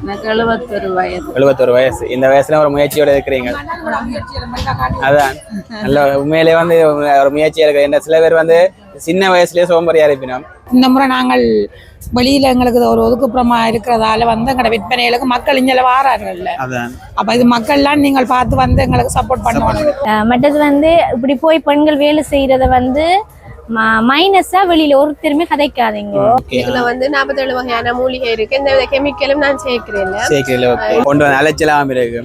எனக்கு 71 வயது. 71 வயசு. இந்த வயசுல ஒரு முயற்சியோட இருக்கிறீங்க. அதான் நல்ல உண்மையிலே வந்து ஒரு முயற்சியா இருக்கு. என்ன சில பேர் வந்து சின்ன வயசுலயே சோம்பேறியா இருப்பினோம். இந்த முறை நாங்கள் வெளியில எங்களுக்கு ஒரு ஒதுக்குப்புறமா இருக்கிறதால வந்து எங்களோட விற்பனைகளுக்கு மக்கள் இங்கே வாரார்கள். அப்ப இது மக்கள்லாம் நீங்கள் பார்த்து வந்து எங்களுக்கு சப்போர்ட் பண்ணுவாங்க. மற்றது வந்து இப்படி போய் பெண்கள் வேலை செய்யறத வந்து மைனஸா வெளியில ஒருத்தருமே கதைக்காதீங்க. இதுல வந்து 47 வகையான மூலிகை இருக்கு. இந்த கெமிக்கலும் நான் சேர்க்கிறேன். கொண்டு வந்து அலைச்சலாம் இருக்கு.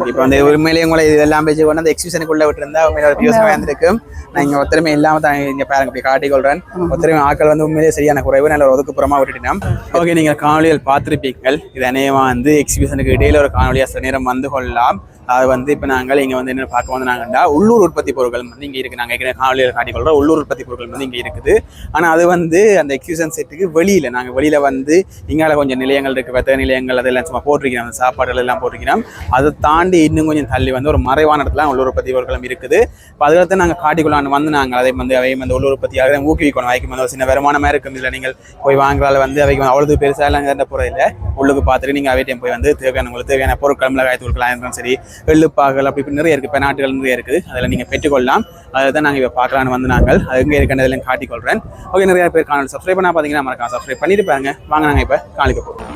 இப்ப வந்து உண்மையிலேயே உங்களை இதெல்லாம் பேசி கொண்டு அந்த எக்ஸிபிஷனுக்குள்ள விட்டுருந்தா உண்மையில ஒரு பியூசமா இருந்திருக்கும். நான் இங்க ஒருத்தருமே இல்லாம தான் இங்க பாருங்க இப்படி காட்டிக்கொள்றேன். ஒருத்தருமே ஆக்கள் வந்து உண்மையிலேயே சரியான குறைவு, நல்ல ஒரு ஒதுக்குப்புறமா விட்டுட்டேன். ஓகே, நீங்க காணொலிகள் பார்த்திருப்பீங்கள். இது அநேகமா வந்து எக்ஸிபிஷனுக்கு இடையில ஒரு காணொலியா சில நேரம் வந்து கொள்ளலாம். அது வந்து இப்போ நாங்கள் இங்கே வந்து என்ன பார்க்க வந்து நாங்கள்டா உள்ளூர் உற்பத்தி பொருட்கள் வந்து இங்கே இருக்குது. நாங்கள் ஏற்கனவே காணொலியில் காட்டிக்கொள்கிறோம் உள்ளூர் உற்பத்தி பொருட்கள் வந்து இங்கே இருக்குது. ஆனால் அது வந்து அந்த எக்ஸிபிஷன் செட்டுக்கு வெளியில் நாங்கள் வெளியில் வந்து இங்கால கொஞ்சம் நிலையங்கள் இருக்குது, வெத்த நிலையங்கள் அதெல்லாம் சும்மா போட்டிருக்கிறோம், அந்த சாப்பாடுகள் எல்லாம் போட்டிருக்கிறோம். அதை தாண்டி இன்னும் கொஞ்சம் தள்ளி வந்து ஒரு மறைவான இடத்துல உள்ளூர் உற்பத்தி பொருட்களும் இருக்குது. இப்போ அதில் நாங்கள் காட்டிக்கொள்ளான்னு வந்து நாங்கள் அதை வந்து அவையும் வந்து உள்ளூர் உற்பத்தியாக ஊக்குவிக்கணும். அவைக்கு வந்து ஒரு சின்ன வருமானமாக இருக்கும். இல்லை நீங்கள் போய் வாங்குறால வந்து அவைக்கு அவ்வளவு பெருசாக எல்லாம் கண்ட போகிறதில்ல. உள்ளுக்கு பார்த்துட்டு நீங்கள் அவைட்டையும் போய் வந்து தேவையான உங்களுக்கு தேவையான பொருட்கள் மிளகாய் தூள்களாக இருந்தாலும் சரி, வெள்ளுப்பாகல் அப்படி இப்படி நிறைய இருக்குது, இப்போ நாட்டுகள் நிறைய இருக்குது. அதில் நீங்கள் பெற்றுக்கொள்ளலாம். அதை தான் நாங்கள் இப்போ பார்க்கலான்னு வந்து நாங்கள் அது எங்கே இருக்கின்றதில் காட்டிக்கொள்கிறேன். ஓகே, நிறைய பேர் காணொலி சப்ஸ்கிரைப் பண்ணால் பார்த்தீங்கன்னா மறக்காம சப்ஸ்கிரைப் பண்ணிட்டு பாருங்க. வாங்க நாங்கள் இப்போ காணிக்க போகிறோம்.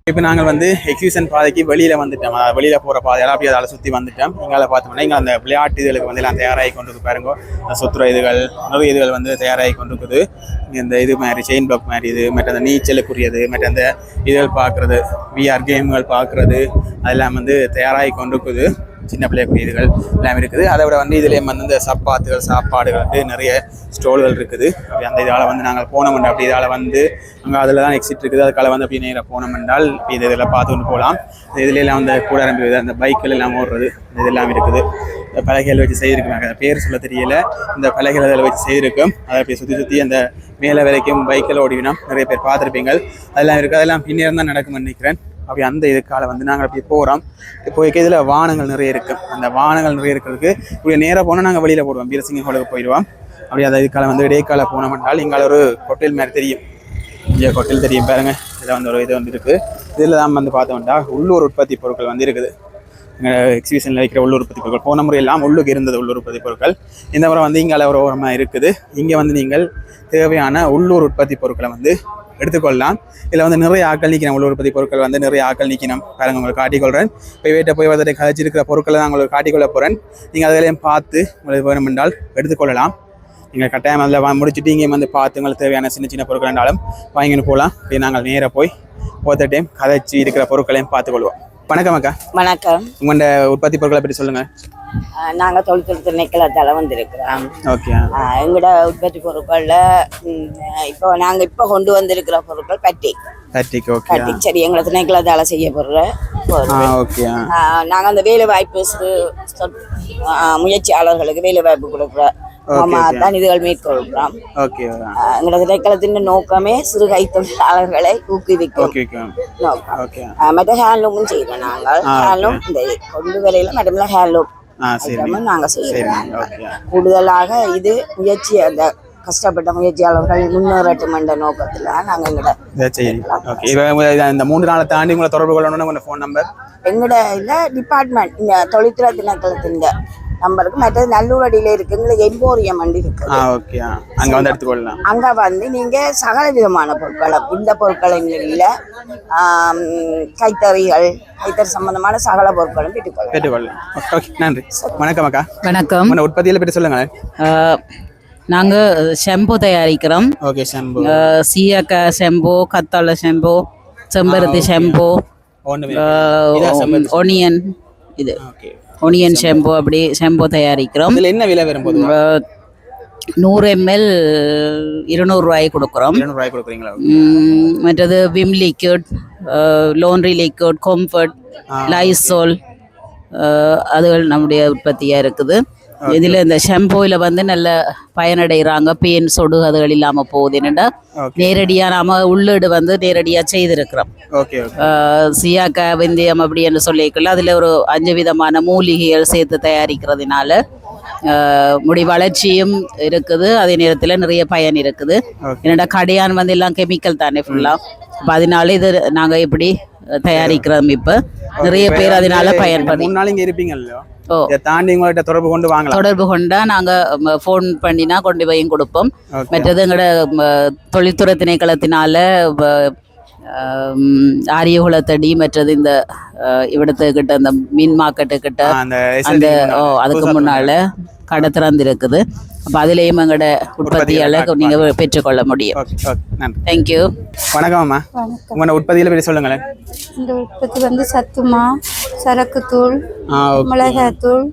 இப்போ நாங்கள் வந்து எக்ஸிபிஷன் பாதைக்கு வெளியில் வந்துட்டோம். வெளியில் போகிற பாதையெல்லாம் அப்படியே அதை சுற்றி வந்துட்டோம். எங்களை பார்த்தோம்னா இங்கே அந்த விளையாட்டு இதுகளுக்கு வந்து எல்லாம் தயாராகி கொண்டு இருக்கு பாருங்க. சுற்றுற இதுகள் நிறைய இதுகள் வந்து தயாராகி கொண்டு இருக்குது. இந்த இது மாதிரி செயின் பிளாக் மாதிரி இது மற்ற அந்த நீச்சலுக்குரியது மற்ற அந்த இதுகள் பார்க்குறது விஆர் கேம்கள் பார்க்குறது அதெல்லாம் வந்து தயாராகி கொண்டு இருக்குது. சின்ன பிள்ளைக்குரிய இதுகள் எல்லாம் இருக்குது. அதை விட வந்து இதுலேயும் வந்து இந்த சப்பாத்துகள் சாப்பாடுகள் நிறைய ஸ்டோல்கள் இருக்குது. அப்படி அந்த இதால் வந்து நாங்கள் போனோம். அப்படி இதால் வந்து அங்கே அதில் தான் எக்ஸிட் இருக்குது. அதுக்கால வந்து அப்படி நேராக போனோம் என்றால் இது இதெல்லாம் பார்த்து கொண்டு போகலாம். இதுலாம் வந்து கூட ஆரம்பிக்குது, அந்த பைக்கில் எல்லாம் ஓடுறது இதெல்லாம் இருக்குது. இந்த பலகைகள் வச்சு செய்திருக்காங்க, பேர் சொல்ல தெரியல. இந்த பலகைகள் அதில் வச்சு செய்திருக்கும். அதை அப்படி சுற்றி அந்த மேலே வரைக்கும் பைக்கில் ஓடிவினா நிறைய பேர் பார்த்துருப்பீங்க. அதெல்லாம் இருக்குது. அதெல்லாம் பின்னேறம் தான் நடக்கும்னு நினைக்கிறேன். அப்படி அந்த இதுக்கால வந்து நாங்கள் அப்படி போகிறோம். இப்போ இதில் வாகனங்கள் நிறைய இருக்குது. அந்த வாகனங்கள் நிறைய இருக்கிறதுக்கு இப்படி நேராக போனால் நாங்கள் வெளியில் போடுவோம், வீரசிங்க ஹோலுக்கு போயிடுவோம். அப்படி அந்த இதுக்கால வந்து இடைக்கால போனோம்னால் இங்கே ஒரு ஹோட்டல் மாதிரி தெரியும். இங்கே ஹோட்டல் தெரியும் பாருங்க. இதில் வந்து ஒரு இது வந்து இருக்குது. இதில் தான் வந்து பார்த்தோம்னா உள்ளூர் உற்பத்தி பொருட்கள் வந்து இருக்குது. எக்ஸிபிஷனில் வைக்கிற உள்ளூர் உற்பத்தி பொருட்கள் போன முறையெல்லாம் உள்ளுக்கு இருந்தது உள்ளூர் உற்பத்தி பொருட்கள். இந்த முறை வந்து இங்கே ஒரு ஓரமாக இருக்குது. இங்கே வந்து நீங்கள் தேவையான உள்ளூர் உற்பத்தி பொருட்களை வந்து எடுத்துக்கொள்ளலாம். இதில் வந்து நிறைய ஆக்கள் நீக்கணும். உள்ளூர் உற்பத்தி பொருட்கள் வந்து நிறைய ஆக்கள் நீக்கணும். பாருங்க, உங்களுக்கு காட்டிக்கொள்கிறேன். இப்போ வீட்டை போய் வந்து கழிச்சிருக்கிற பொருட்களை தான் உங்களுக்கு காட்டிக்கொள்ள போகிறேன். நீங்கள் அதிலையும் பார்த்து உங்களுக்கு வேணும் என்றால் எடுத்துக்கொள்ளலாம். நீங்கள் கட்டாயம் அதில் முடிச்சுட்டு இங்கே வந்து பார்த்து உங்களுக்கு தேவையான சின்ன சின்ன பொருட்கள் இருந்தாலும் வாங்கின்னு போகலாம். இப்படி நாங்கள் நேராக போய் ஒருத்த டைம் கதைச்சி இருக்கிற பொருட்களையும் பார்த்துக்கொள்வோம். வணக்கம் அக்கா. வணக்கம். உங்களோட உற்பத்தி பொருட்களை பற்றி சொல்லுங்கள். நாங்கள் தொழில்துறை திணைக்களத்தால் வந்திருக்கிறோம். ஓகே. எங்களோட உற்பத்தி பொருட்களில் இப்போ கொண்டு வந்திருக்கிற பொருட்கள் பட்டிக் சரி எங்களை திணைக்களத்தால் செய்ய போடுற ஓகே. நாங்கள் அந்த வேலை வாய்ப்பு முயற்சியாளர்களுக்கு வேலை வாய்ப்பு கொடுக்குற தான் இதுகள் மேற்கொள்கிறோம். எங்களோட திணைக்களத்தின் நோக்கமே சிறு கைத்தொழிலாளர்களை ஊக்குவிக்கும் நோக்கம். மற்ற ஹேண்ட்லூமும் செய்யறோம். நாங்கள் ஹேண்ட்லூம் இந்த கொண்டு வேலையில மற்ற ஹேண்ட்லூம் நாங்க செய்யறோம். கூடுதலாக இது முயற்சி அந்த கஷ்டப்பட்ட முயற்சியாளர்கள் முன்னேறட்டும் என்ற நோக்கத்துல நாங்க எங்கட இந்த 3 நாளை தாண்டி உங்களை தொடர்பு கொள்ளணும்னு உங்க ஃபோன் நம்பர் எங்கட இல்ல டிபார்ட்மெண்ட் இந்த தொழில்துறை திணைக்களத்தின் நம்பருக்கு மற்றது நல்லூரடியில இருக்கு. எங்களுக்கு எம்போரியம் வண்டி இருக்கு. அங்க வந்து எடுத்துக்கொள்ளலாம். அங்க வந்து நீங்க சகல விதமான பொருட்களை இந்த பொருட்களில் கைத்தறி சம்பந்தமான சகல பொருட்களும் பெற்றுக்கொள்ளலாம். நன்றி. வணக்கம் அக்கா. வணக்கம். உற்பத்தியில பற்றி சொல்லுங்க. நாங்கள் ஷெம்பு தயாரிக்கிறோம். ஓகே. ஷெம்பு சீயக்காய் ஷெம்பு, கத்தாழை ஷெம்பு, செம்பருத்தி ஷெம்பு, ஒனியன் இது ஒனியன் ஷெம்பு அப்படி ஷெம்பு தயாரிக்கிறோம். என்ன விலை வரும்? 100 ml 200 ரூபாய்க்கு கொடுக்குறோம். மற்றது Vim liquid, laundry liquid, Comfort, Lysol அதுகள் நம்முடைய உற்பத்தியாக இருக்குது. இதில் இந்த ஷெம்பூவில் வந்து நல்ல பயனடைகிறாங்க. பேன் சொடு அதுகள் இல்லாமல் போகுதுன்னுடா நேரடியாக நாம் உள்ளீடு வந்து நேரடியாக செய்திருக்கிறோம். சீயாக்காய் வெந்தயம் அப்படி என்று சொல்லிக்கலாம். அதில் ஒரு 5 விதமான மூலிகைகள் சேர்த்து தயாரிக்கிறதுனால முடி வளர்ச்சியும் இருக்குது, அதே நேரத்தில் நிறைய பயன் இருக்குது. என்னோட கடையான் வந்து எல்லாம் கெமிக்கல் தானே ஃபுல்லாக, அப்போ அதனால இது நாங்கள் இப்படி தயாரிக்கிறோம். இப்போ நிறைய பேர் அதனால பயன்படுத்தி. 3 நாள் இங்கே இருப்பீங்களோ, இதை தாண்டி உங்கள்கிட்ட தொடர்பு கொண்டு வாங்கலாம். தொடர்பு கொண்டா நாங்கள் ஃபோன் பண்ணினா கொண்டு போய் கொடுப்போம். மற்றது எங்களோட தொழில்துறை திணைக்களத்தினால ஆரியகுலத்தடி மற்றது இந்த இவிடத்துக்கிட்ட அந்த மீன் மார்க்கெட்டுக்கிட்ட அந்த அதுக்கு முன்னால கடை திறந்து இருக்குது. அப்போ அதுலேயும் எங்களோட உற்பத்தியால் நீங்கள் பெற்றுக்கொள்ள முடியும். தேங்க்யூ. வணக்கம் அம்மா. உங்களோட உற்பத்தியில் பற்றி சொல்லுங்களேன். இந்த உற்பத்தி வந்து சத்துமா, சரக்குத்தூள், மிளகாத்தூள்,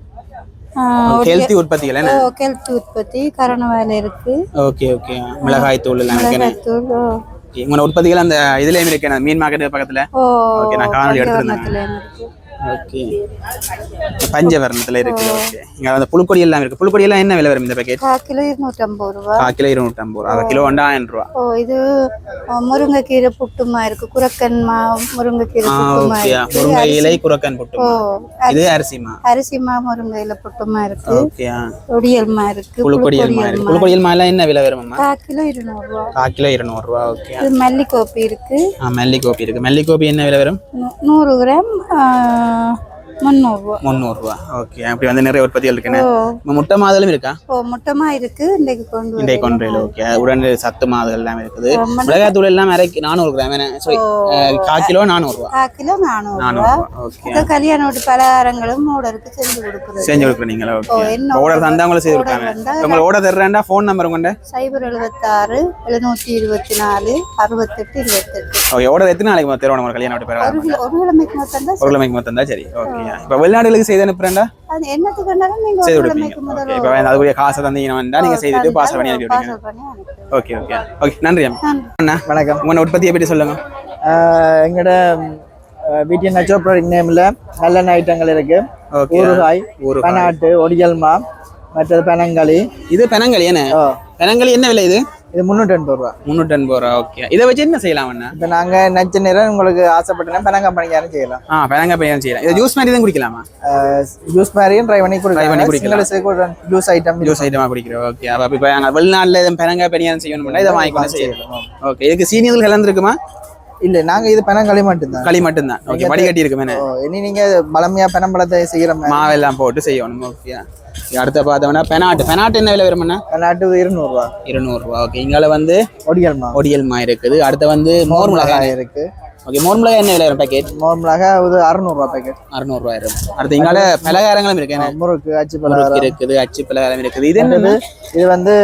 ஹெல்த்தி உற்பத்திகள் என்ன? ஹெல்த்தி உற்பத்தி, கரண வேலை இருக்கு. Okay okay. மிளகாய் தூள் எல்லாம் உங்களோட உற்பத்திகள் அந்த இதுலயும் இருக்கு, மீன் மார்க்கெட் பக்கத்துல. ஓகே, நான் காணொலி எடுத்துருந்தேன். ஓகே, பஞ்சவர்ணத்துல இருக்கு. ஓகே, இங்க அந்த புழுக்கொடி எல்லாம் இருக்கு. புழுக்கொடி எல்லாம் என்ன விலை வரும் இந்த பேக்கெட்? 1 கிலோ 250 ரூபாய். 1 கிலோ 250 ரூபாய். 1 கிலோ 1000 ரூபாய். இது முருங்கைக்கீரை புட்டுமா இருக்கு, குரக்கன்மா முருங்கைக்கீரை புட்டுமா இருக்கு. முருங்கை இலை குரக்கன் புட்டுமா. இது அரிசிமா முருங்கை இலை புட்டுமா இருக்கு. ஓகே, ஒடியல்மா இருக்கு, புழுக்கொடியல்மா இருக்கு. புழுக்கொடியல்மா எல்லாம் என்ன விலை வரும் அம்மா? 1 கிலோ 200 ரூபாய். 1 கிலோ 200 ரூபாய். ஓகே. இது மல்லிகோப்பி இருக்கு. மல்லிகோப்பி இருக்கு. மல்லிகோப்பி என்ன விலை வரும்? 100 கிராம் 300 ரூபாய். 300 ரூபாய். ஓகே, அப்படி வந்து நிறைய உற்பத்திகள் இருக்குன்னு. முட்டை மாதலும் இருக்கா? முட்டைமா இருக்கு. இன்றைக்கு கொண்டு ஓகே, உடனே சத்து மாதல் எல்லாம் இருக்குது. மிளகாய் தூள் எல்லாம் 400 கிராம். சாரி, 1 கிலோ 400 ரூபாய். 1 கிலோ 400 ரூபாய். ஓகே, கல்யாண வீட்டு பலகாரங்களும் ஆர்டருக்கு செஞ்சு கொடுக்குறீங்களா? ஓகே, ஆர்டர் தந்தாங்களே செய்து கொடுப்பாங்க. உங்க ஆர்டர் தர்றேன்டா ஃபோன் நம்பர் கொண்டு 076 724 68 28. ஓகே, ஆர்டர் எத்தனை நாளைக்கு தருவோம் நம்ம கல்யாண வீட்டு பலகாரம்? ஒரு கிழமைக்கு மொத்தம் தான். சரி, ஓகே. இப்போ வெளிநாடுகளுக்கு செய்து அனுப்புறேன்டா? அது என்னத்துக்கு வேணாலும் நீங்க செய்து கொடுப்பீங்க. ஓகே, இப்போ அதுக்குரிய காசை தந்தீங்கன்னா நீங்க செய்துட்டு பாஸ் பண்ணி அனுப்பி விடுவீங்க. Okay okay okay. நன்றி அண்ணா. வணக்கம். உங்களோட உற்பத்தியை பற்றி சொல்லுங்க. எங்களோட வீட்டின் நேச்சுரல் ப்ராடக்ட் நேமில் நல்லெண்ணெய் ஐட்டங்கள் இருக்கு. ஊறுகாய், பனாட்டு, ஒடியல்மா, மற்றது பெனங்களி. இது பெனங்களி என்ன? பெனங்களி என்ன விலை இது? இது 380 ரூபா. 380 ரூபா. ஓகே, இதை வச்சு என்ன செய்யலாம் அண்ணா? இப்போ நாங்கள் நச்சு நேரம் உங்களுக்கு ஆசைப்பட்டேன்னா பெனங்கா பணியாரம் செய்யலாம். பெனங்கா பணியாரம் செய்யலாம். இது ஜூஸ் மாதிரி தான் குடிக்கலாமா? ஜூஸ் மாதிரியும் ட்ரை பண்ணி குடிக்கலாம். ஜூஸ் ஐட்டமாக குடிக்கிறோம். ஓகே, அப்போ இப்போ நாங்கள் வெளிநாட்டில் பெனங்கா பணியாரம் செய்யணும்னா இதை வாங்கிக்கொண்டு செய்யலாம். ஓகே, இதுக்கு சீனியர்கள் கலந்துருக்குமா? இல்ல, நாங்க இது பெனங்களி மட்டும்தான். களி மட்டும்தான். ஓகே, வடிகட்டி இருக்குமே. இனி நீங்க பழமையா பெனம்பழத்தை செய்யற மாவெல்லாம் போட்டு செய்யணும். ஓகே, அடுத்த பார்த்தோம்னா பெனாட்டு என்ன விலை வரும்னா? பெனாட்டு 200 ரூபா. 200 ரூபா. ஓகே, இங்கால வந்து ஒடியல்மா இருக்குது. அடுத்து வந்து மோர் மிளகாய் இருக்கு. ஓகே, மோர் மிளகாய் என்ன விலை வரும் பேக்கெட்? மோர் மிளகாய் 600 ரூபா பேக்கெட். 600 ரூபாய் இருக்கும். அடுத்து இங்கால பலகாரங்களும் இருக்கு. முறுக்கு, அச்சு பலகாரம் இருக்குது. அச்சு பலகாரம் இருக்குது. இது என்னது? இது வந்து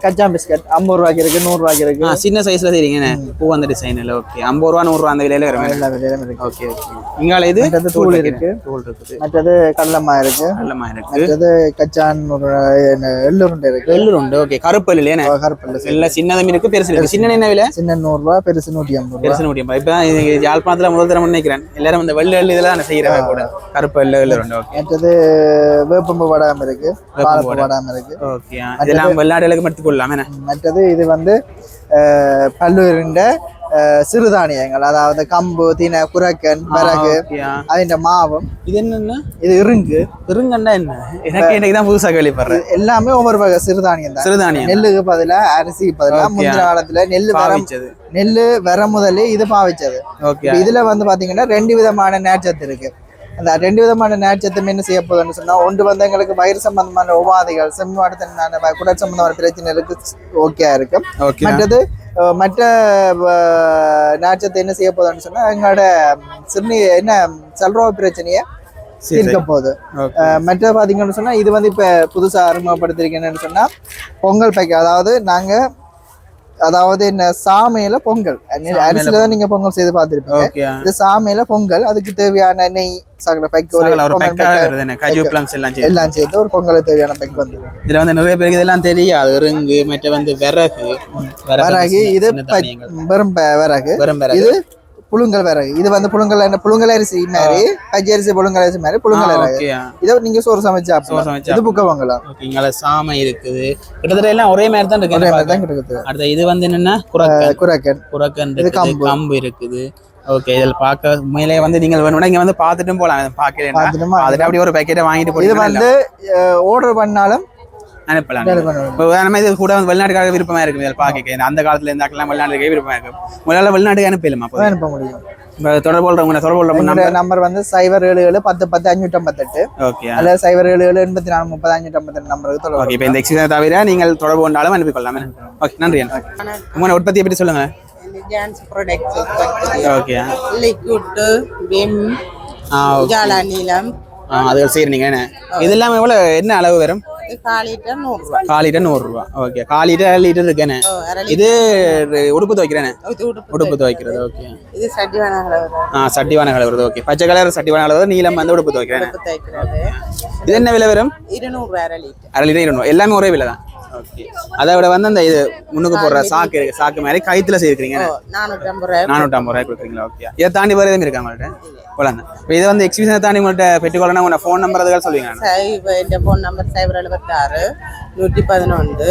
கச்சா பிஸ்கட் 50 ரூபாய்க்கு இருக்கு, 100 ரூபாய்க்கு இருக்கு. சின்ன சைஸ்ல செய்றீங்க பூ அந்த டிசைன்ல. ஓகே, 50 ரூபா 100 ரூபா அந்த விலையில வரும். எல்லா விலையிலும் இருக்கு. Okay okay. இங்கால இது தூள் இருக்கு. மற்றது கடலமா இருக்கு. மற்றது கச்சான் எள்ளுருண்டை இருக்கு. எள்ளுருண்டை. ஓகே, கருப்பு எள்ளு இல்லையா? கருப்பு எள்ளு. எல்லாம் சின்னதும் இருக்கு, பெருசு இருக்கு. சின்ன என்ன விலை? சின்ன 100 ரூபா, பெருசு 150 ரூபா. பெருசு 150. இப்போ யாழ்ப்பாணத்துல முதல் தரம் நினைக்கிறேன் எல்லாரும் இந்த வெள்ளை எள்ளு இதெல்லாம் செய்யறாங்க கூட. கருப்பு எள்ளு எள்ளுருண்டை. ஓகே, மற்றது வேப்பம்பு வடாம இருக்கு, பாலப்பு வடாம இருக்கு. ஓகே, இதெல்லாம் வெளிநாடுகளுக்கு எடுத்துக்கொள்ளலாம். மற்றது இது வந்து பல்லுருண்ட சிறுதானியங்கள், அதாவது கம்பு, தினை, குரக்கன், வரகு, அதிண்ட மாவும். இது என்னன்னா? இது இருங்கு. இருங்கண்டா என்ன? எனக்கு இன்னைக்குதான் புதுசா கேள்விப்படுறேன். எல்லாமே ஒவ்வொரு வகை சிறுதானியம் தான். சிறுதானியம். நெல்லுக்கு பதிலா அரிசிக்கு பதிலா முந்தின காலத்துல நெல்லு வர முதலே இது பாவிச்சது. இதுல வந்து பாத்தீங்கன்னா 2 விதமான நேர்ச்சத்து இருக்கு. அந்த 2 விதமான நேர்ச்சத்தும் என்ன செய்ய போகுதுன்னு சொன்னா, ஒன்று வந்து எங்களுக்கு வயிறு சம்பந்தமான உபாதைகள், செம்மாடத்தினான குடல் சம்பந்தமான பிரச்சனைகளுக்கு ஓகே இருக்கு. மற்றது மற்ற நேர்ச்சத்தை என்ன செய்ய போகுதுன்னு சொன்னா, எங்களோட என்ன சல்ரோக பிரச்சனையை தீர்க்க போகுது. மற்ற பாத்தீங்கன்னு சொன்னா, இது வந்து இப்ப புதுசா அறிமுகப்படுத்திருக்கேன்னு சொன்னா பொங்கல் பேக்கெட். அதாவது என்ன, சாமையில பொங்கல். அரிசியில தான் நீங்க பொங்கல் செய்து பார்த்திருப்பீங்க. இது சாமையில பொங்கல். அதுக்கு தேவையான நெய், எல்லாம் சேர்த்து ஒரு பொங்கலுக்கு தேவையான பேக் வந்து. இதுல வந்து நிறைய பேருக்கு இதெல்லாம் தெரியாது. இருங்கு, மற்ற வந்து விறகு. இது வெறும் விறகு. இது புழுங்கல் விறகு. இது வந்து புழுங்கல் அரிசி மாதிரி, பச்சை அரிசி புழுங்கல் அரிசி மாதிரி புழுங்கல் விறகு. இதை நீங்க சோறு சமைச்சு இது புக்க வாங்கலாம். சாமை இருக்குது. கிட்டத்தட்ட எல்லாம் ஒரே மாதிரி தான் இருக்கு. அடுத்த இது வந்து என்னன்னா குரக்கன். இது கம்பு இருக்குது. ஓகே இதில் பார்க்க உண்மையிலே வந்து நீங்கள் வேணும்னா இங்கே வந்து பார்த்துட்டும் போகலாம் பார்க்கல பார்த்துட்டு அப்படியே ஒரு பேக்கெட்டை வாங்கிட்டு இது போய் வந்து ஆர்டர் பண்ணாலும் அனுப்பலாம் இப்போ நம்ம இது கூட வெளிநாட்டுக்காக விருப்பமாக இருக்குது இதில் பார்க்க அந்த காலத்துல இருந்தாக்கெல்லாம் வெளிநாட்டுக்கே விருப்பமாக இருக்கும் முதல்ல வெளிநாட்டுக்கு அனுப்பலாமா அனுப்ப முடியும். இப்போ தொடர்பு நம்பர் வந்து 077 10 10 558 ஓகே அல்லது 077 84 30 558 நம்பருக்கு தொடர்பு. ஓகே இப்போ இந்த எக்ஸிபிஷனை தவிர நீங்கள் தொடர்பு கொண்டாலும் அனுப்பிக்கொள்ளலாம். ஓகே நன்றி. உங்களோட உற்பத்தியை பற்றி சொல்லுங்க. ஓகே லிக்விட் விம் ஜாலா நீலம் அதுகள் செய்கிறீங்க என்ன இதெல்லாம் எவ்வளோ என்ன அளவு வரும்? 1/4 லிட்டர் 100 ரூபாய். 1/4 லிட்டர் 100 ரூபா. ஓகே 1/4 லிட்டர் 1/2 லிட்டர் இருக்கேனே இது உடுப்பு துவைக்கிறேனே உடுப்பு துவைக்கிறது. ஓகே இது சட்டிவான கலர். சட்டிவான கலர் வருது. ஓகே பச்சை கலர் சட்டிவான கலர் நீலம் வந்து உடுப்பு துவைக்கிறேன். இது என்ன விலை வரும்? 200 ரூபாய் 1/2 லிட்டர். 1/2 லிட்டர் 200 எல்லாமே ஒரே விலை தான். ஓகே அதை விட வந்து அந்த இது முன்னுக்கு போடுற சாக்கு இருக்கு சாக்கு மாதிரி கைத்துல செய்யிருக்கீங்க 450 ரூபாய் கொடுக்குறீங்களா? ஓகே இதை தாண்டி வேறு எதுவும் இருக்கா உங்கள்கிட்ட? போலாம் இப்போ இதை வந்து எக்ஸிபிஷனை தாண்டி உங்கள்கிட்ட பெற்றுக்கொள்ளணும் உங்களோட ஃபோன் நம்பர் அதுக்காக சொல்லுவீங்க. இந்த ஃபோன் நம்பர் 076 111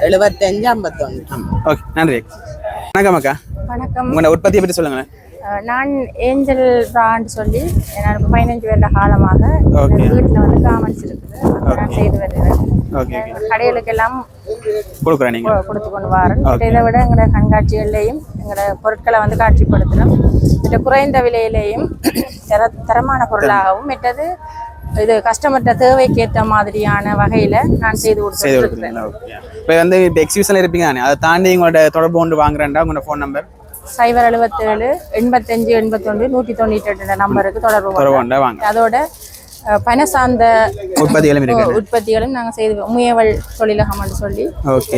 75 51. ஓகே நன்றி. வணக்கம் அக்கா. வணக்கம். உங்களோட உற்பத்தியை பற்றி சொல்லுங்களேன். நான் ஏஞ்சல் பிராண்ட் சொல்லி நான் 15 வருட காலமாக வீட்டில் வந்து காமெண்ட்ஸ் இருக்குது நான் செய்து வருகிறேன். கடைகளுக்கெல்லாம் கொடுக்குறேன் நீங்கள் கொடுத்து கொண்டு வரேன். இதை விட எங்களோட கண்காட்சிகள்லையும் எங்களோட பொருட்களை வந்து காட்சிப்படுத்தணும். இந்த குறைந்த விலையிலையும் தரமான பொருளாகவும் மற்றது இது கஸ்டமர்கிட்ட தேவைக்கு ஏற்ற மாதிரியான வகையில் நான் செய்து கொடுத்துருக்கேன். இப்போ வந்து இப்போ எக்ஸிபிஷனில் இருப்பீங்க தானே அதை தாண்டி உங்களோட தொடர்பு கொண்டு வாங்குறேன்டா உங்களோட ஃபோன் நம்பர் 077 85 81 198 நம்பருக்கு தொடர்பு வாங்க. அதோட பண சார்ந்த உற்பத்திகளும் நாங்கள் செய்து முயவல் தொழிலகம் என்று சொல்லி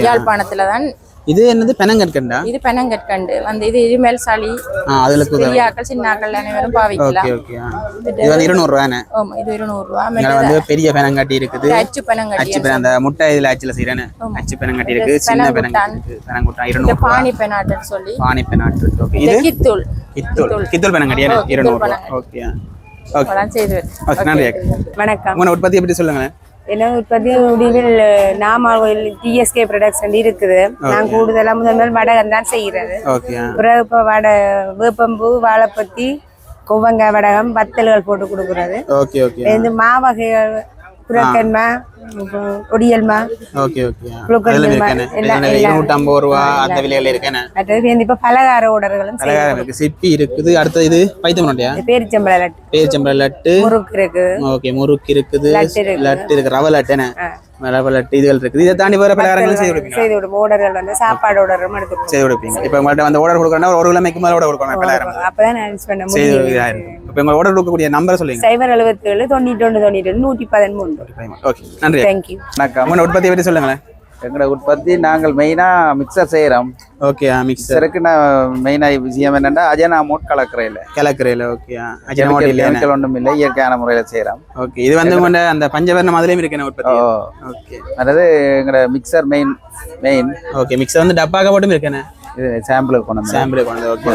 யாழ்ப்பாணத்துல தான். இது என்னது பெனங்கற்கண்டா? இது பெனங்கற்கண்டு வந்து இது இருமல் சளி பெரியாக்கள் சின்னாக்கள் அனைவரும் பாவிக்கலாம். இது 200 ரூபாய். ஆமா இது 200 ரூபாய். வந்து பெரிய பெனங்கட்டி இருக்குது. அச்சு பெனங்கட்டி அந்த முட்டை இதுல அச்சுல செய்றேன். அச்சு பெனங்கட்டி இருக்கு. சின்ன பெனங்கட்டி பெனங்குட்டான் 200 ரூபாய். பானி பெனாட்டர் சொல்லி பானி பெனாட்டர். ஓகே இது கித்தூள் பெனங்கட்டி 200 ரூபாய். ஓகே ஓகே செய்து. ஓகே நன்றி. வணக்கம். உங்க உற்பத்தியை பற்றி சொல்லுங்க. என்ன உற்பத்தி முடிவில் நாமாவில் டிஎஸ்கே ப்ரொடக்ஷன் இருக்குது. நான் கூடுதலாக முதல் வடகம் தான் செய்கிறது. பிறகு இப்போ வேப்பம்பூ வாழைப்பத்தி கொவ்வங்காய் வடகம் வத்தல்கள் போட்டு கொடுக்குறது. இந்த மாவகைகள் புறக்கன்மா ஒடியல்மா இப்ப பலகார ஓடர்களும் சிப்பி இருக்குது. அடுத்தது இது பைத்தமனோட்டியா பேரிச்சம்பழ லட்டு முறுக்கு இருக்குது லட்டு இருக்கு ரவை லட்டுன்னு ரவை லட்டு இதுகள் இருக்குது. இதை தாண்டி வேற பலகாரங்களும் செய்து கொடுப்பீங்க. ஓடர்கள் வந்து சாப்பாடு ஓடரும் செய்து கொடுப்பீங்க. இப்போ உங்கள்கிட்ட வந்து ஓடர் கொடுக்கணும் ஒரு கிழமைக்கு மேலே ஓடர் கொடுக்கணும் பலகாரம் அப்பதான் நான் பண்ண முடியும். இப்போ உங்க ஓடர் கொடுக்கக்கூடிய நம்பர் சொல்லுங்க. 077 91 92 113. ஓகே நன்றி. தேங்க்யூ. வணக்கம். உங்களோட உற்பத்தியை பற்றி சொல்லுங்களேன். எங்களோட உற்பத்தி நாங்கள் மெயினாக மிக்சர் செய்கிறோம். ஓகே மிக்சருக்கு நான் மெயினாக விஷயம் என்னென்னா அஜினோமோட்டோ கலக்கிறேன். ஓகே அஜினோமோட்டோ ஒன்றும் இல்லை இயற்கையான முறையில் செய்கிறோம். ஓகே இது வந்து உங்களோட அந்த பஞ்சவர்ண மாதிரியும் இருக்கு உற்பத்தி. ஓகே அதாவது எங்களோட மிக்சர் மெயின் ஓகே மிக்சர் வந்து டப்பாக போட்டும் இருக்கேன். இது சாம்பிளுக்கு கொண்டு ஓகே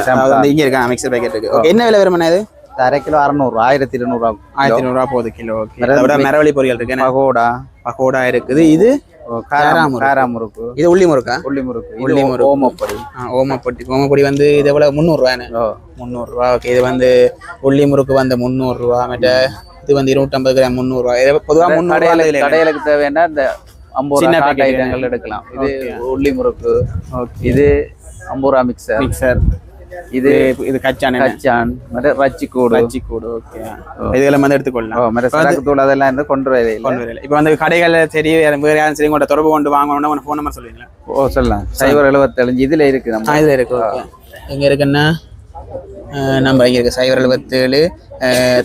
இங்கே இருக்கேன் மிக்சர் பேக்கெட் இருக்கு. ஓகே என்ன விலை வருமானது? 1/2 கிலோ 600 1200 ரூபா போகுது கிலோ. ஓகே மரவள்ளி பொரியல் இருக்கு. பகோடா இருக்குது. இது காராமுறுக்கு. இது உள்ளி முறுக்கா? உள்ளி முறுக்கு ஓமப்பொடி வந்து இது எவ்வளவு 300 ரூபாய். 300 ரூபா. ஓகே இது வந்து உள்ளி முறுக்கு வந்து 300 ரூபா. மற்ற இது வந்து 250 கிராம் 300 ரூபாய். பொதுவாக கடைகளுக்கு தேவைன்னா இந்த 50 ரூபா ஐட்டங்கள் எடுக்கலாம். இது உள்ளி முறுக்கு. இது 50 ரூபா மிக்சர். இது கச்சான் ரச்சிக்கூடு. ஓகே இதெல்லாம் வந்து எடுத்துக்கொள்ளலாம். அதெல்லாம் இருந்து கொண்டு வரல. இப்போ வந்து கடைகள் சரி வேற யாரும் சரி உங்களோட தொடர்பு கொண்டு வாங்கணும்னா ஃபோன் நம்பர் சொல்லுவீங்களா? சொல்லலாம். 077 இதுல இருக்கு. இதுல இருக்கு. ஓகே எங்க இருக்குன்னா நம்பர் இங்கே இருக்கு 077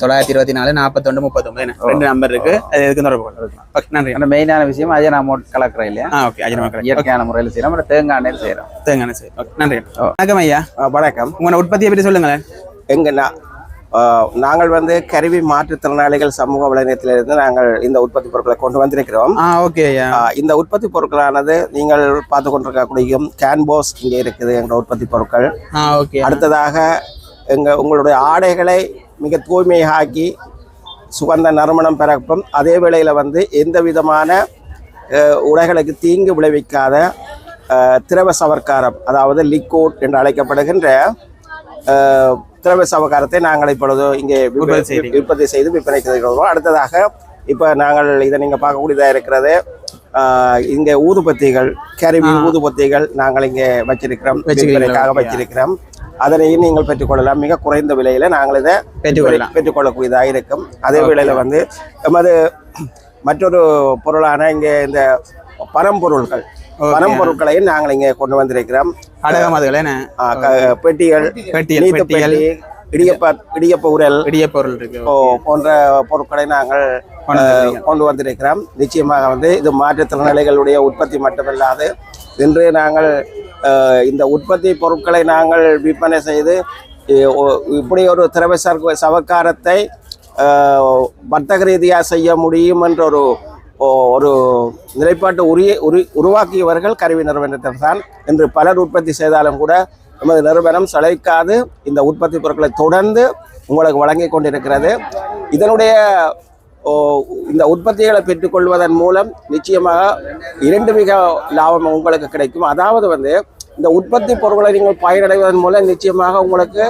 924 41 39 2 நம்பர் இருக்கு. அது எதுக்கு தொடர்பு கொள்ளலாம். ஓகே நன்றி. அந்த மெயினான விஷயம் அஜினோமோட்டோ கலக்கிறோம் இல்லையா? ஓகே அஜினோமோட்டோ இயற்கையான முறையில் செய்யறோம். தேங்காய் எண்ணெய் செய்யறோம். ஓகே நன்றி. வணக்கம் ஐயா. வணக்கம். உங்களோட உற்பத்தியை பற்றி சொல்லுங்களேன். நாங்கள் வந்து கருவி மாற்றுத்திறனாளிகள் சமூக வலைநிலையத்திலிருந்து நாங்கள் இந்த உற்பத்தி பொருட்களை கொண்டு வந்திருக்கிறோம். ஓகே இந்த உற்பத்தி பொருட்களானது நீங்கள் பார்த்து கொண்டிருக்கக்கூடிய கேன்பாஸ் இங்கே இருக்குது எங்களோட உற்பத்தி பொருட்கள். அடுத்ததாக உங்களுடைய ஆடைகளை மிக தூய்மையாக்கி சுகந்த நறுமணம் பிறப்பும் அதே வேளையில் வந்து எந்த விதமான உடைகளுக்கு தீங்கு விளைவிக்காத திரவ சவர்க்காரம் அதாவது லிக்விட் என்று அழைக்கப்படுகின்ற திரவ சவகாரத்தை நாங்கள் இப்பொழுது இங்கே உற்பத்தி செய்து விற்பனை செய்கிறோம். அடுத்ததாக இப்போ நாங்கள் இதை நீங்கள் பார்க்கக்கூடியதாக இருக்கிறது இங்கே ஊதுபத்திகள், கேரிபியன் ஊதுபத்திகள் நாங்கள் இங்கே வச்சிருக்கிறோம், விற்பனைக்காக வச்சிருக்கிறோம். அதனையும் நீங்கள் பெற்றுக்கொள்ளலாம். மிக குறைந்த விலையில நாங்கள் இதை பெற்றுக்கொள்ளக்கூடியதாக இருக்கும். அதே வேளையில் வந்து எமது மற்றொரு பொருளான இங்கே இந்த பரம்பொருட்களையும் நாங்கள் இங்கே கொண்டு வந்திருக்கிறோம். பெட்டிகள், இடியப்ப உரல் போன்ற பொருட்களை நாங்கள் கொண்டு வந்திருக்கிறோம். நிச்சயமாக வந்து இது மாற்றுத்திறனாளிகளுடைய உற்பத்தி மட்டுமல்லாது இன்று நாங்கள் இந்த உற்பத்தி பொருட்களை நாங்கள் விற்பனை செய்து இப்படி ஒரு திரவ சவக்காரத்தை வர்த்தக ரீதியாக செய்ய முடியும் என்ற ஒரு நிலைப்பாட்டு உருவாக்கியவர்கள் கருவி நிறுவனத்தில் தான். இன்று பலர் உற்பத்தி செய்தாலும் கூட நமது நிறுவனம் சளைக்காது இந்த உற்பத்தி பொருட்களை தொடர்ந்து உங்களுக்கு வழங்கி கொண்டிருக்கிறது. இதனுடைய இந்த உற்பத்திகளை பெற்றுக்கொள்வதன் மூலம் நிச்சயமாக 2 மிக லாபம் உங்களுக்கு கிடைக்கும். அதாவது வந்து இந்த உற்பத்தி பொருட்களை நீங்கள் பயனடைவதன் மூலம் நிச்சயமாக உங்களுக்கு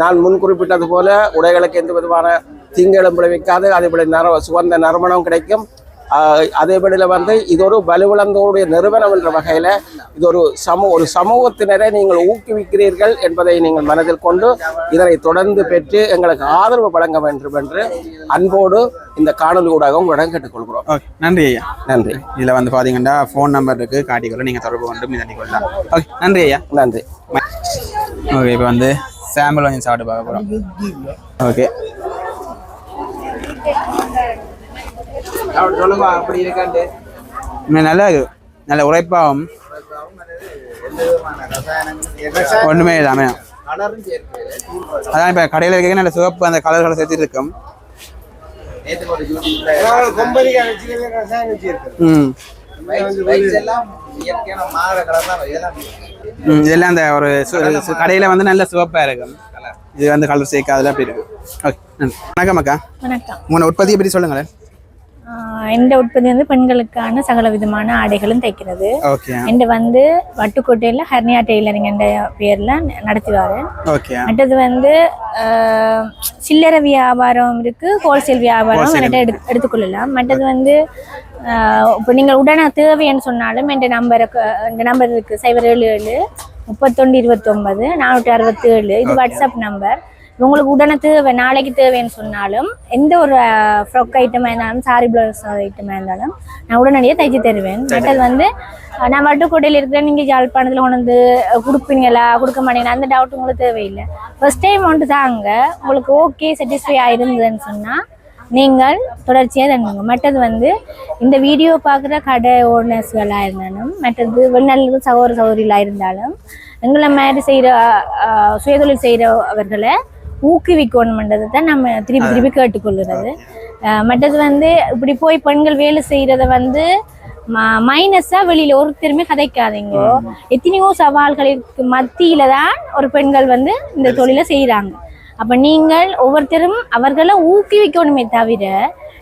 நான் முன் குறிப்பிட்டது போல உடைகளுக்கு எந்த விதமான தீங்குகளும் விளைவிக்காது. அதேபோல சுகந்த நறுமணம் கிடைக்கும். அதேபடியில் வந்து இது ஒரு வலுவிழந்தோருடைய நிறுவனம் என்ற வகையில் இது ஒரு சமூகத்தினரை நீங்கள் ஊக்குவிக்கிறீர்கள் என்பதை நீங்கள் மனதில் கொண்டு இதனை தொடர்ந்து பெற்று எங்களுக்கு ஆதரவு வழங்க வேண்டும் என்று அன்போடு இந்த காணொலி ஊடாக உங்களிடம் கேட்டுக்கொள்கிறோம். நன்றி ஐயா. நன்றி. இதில் வந்து பார்த்தீங்கன்னா ஃபோன் நம்பர் இருக்குது, காட்டிக்கொள்ள நீங்கள் தொடர்பு கொண்டு இதனை கொள்ளலாம். ஓகே, நன்றி ஐயா. நன்றி. ஓகே, இப்போ வந்து சாம்பிள் கொஞ்சம் சாப்பிட்டு பார்க்க போகிறோம். ஓகே, நல்லா இருக்கு, நல்ல உழைப்பாகும், ஒன்றுமே இல்லாம. அதான் இப்போ கடையில் இருக்க நல்ல சிவப்பு அந்த கலர்களை சேர்த்துட்டு இருக்கும். இதெல்லாம் அந்த ஒரு கடையில் வந்து நல்ல சிவப்பாக இருக்கும். இது வந்து கலர் சேர்க்காதெல்லாம் அப்படி இருக்கு. ஓகே, வணக்கம் அக்கா. வணக்கம். உங்களோட உற்பத்தியை பற்றி சொல்லுங்களேன். எந்த உற்பத்தி வந்து பெண்களுக்கான சகல விதமான ஆடைகளும் தைக்கிறது. எந்த வந்து வட்டுக்கோட்டையில் ஹர்னியா டெய்லரிங் என்ற பேர்ல நடத்தி வரேன். மற்றது வந்து சில்லறை வியாபாரம் இருக்கு, ஹோல்சேல் வியாபாரம் எடுத்துக்கொள்ளலாம். மற்றது வந்து இப்போ நீங்கள் உடனே தேவைன்னு சொன்னாலும் இந்த நம்பர் இருக்கு 077 31 29 467. இது வாட்ஸ்அப் நம்பர். உங்களுக்கு உடனே தேவை, நாளைக்கு தேவைன்னு சொன்னாலும் எந்த ஒரு ஃப்ராக் ஐட்டமாக இருந்தாலும், சாரி ப்ளவுஸ் ஐட்டமாக இருந்தாலும் நான் உடனடியாக தைச்சி தருவேன். மற்றது வந்து நான் வட்டுக்கோட்டையில் இருக்கிறேன், நீங்கள் யாழ்ப்பாணத்தில் கொண்டு வந்து கொடுப்பீங்களா கொடுக்க மாட்டீங்களா அந்த டவுட் உங்களுக்கு தேவையில்லை. ஃபர்ஸ்ட் டைம் வந்து தாங்க உங்களுக்கு ஓகே சாட்டிஸ்ஃபை ஆயிருந்ததுன்னு சொன்னால் நீங்கள் தொடர்ச்சியாக தந்துங்க. மற்றது வந்து இந்த வீடியோ பார்க்குற கடை ஓனர்ஸ்களாக இருந்தாலும், மற்றது வெளிநாட்டு சகோதரிகளாக இருந்தாலும், எங்களை மாதிரி செய்கிற சுயதொழில் செய்கிறவர்களை ஊக்குவிக்கணும்ன்றது தான் நம்ம திருப்பி கேட்டுக்கொள்கிறது. மற்றது வந்து இப்படி போய் பெண்கள் வேலை செய்கிறத வந்து மைனஸாக வெளியில் ஒருத்தருமே கதைக்காதீங்க. எத்தனையோ சவால்களுக்கு மத்தியில தான் ஒரு பெண்கள் வந்து இந்த தொழிலை செய்கிறாங்க. அப்போ நீங்கள் ஒவ்வொருத்தரும் அவர்களை ஊக்குவிக்கணுமே தவிர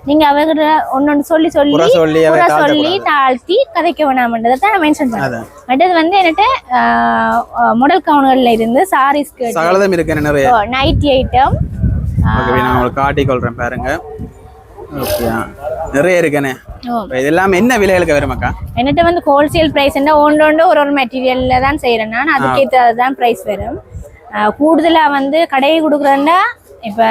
நீங்க அவர்களை ஒன்னொன்று சொல்லி தாழ்த்தி கதைக்க வேணாம்ன்றதை தான் நான் மென்ஷன் பண்ணேன். மற்றது வந்து என்கிட்ட மாடல் கவுன்கள்ல இருந்து சாரீஸ் நைட்டி ஐட்டம் காட்டி கொள்றேன் பாருங்க. நிறைய இருக்குன்னு இதெல்லாம் என்ன விலைகளுக்கு வருமாக்கா? என்கிட்ட வந்து ஹோல்சேல் பிரைஸ் ஒன்று ஒரு மெட்டீரியல்ல தான் செய்யறேன் நான். அதுக்கேற்றதான் பிரைஸ் வரும். கூடுதலா வந்து கடையை கொடுக்குறேன்னா இப்போ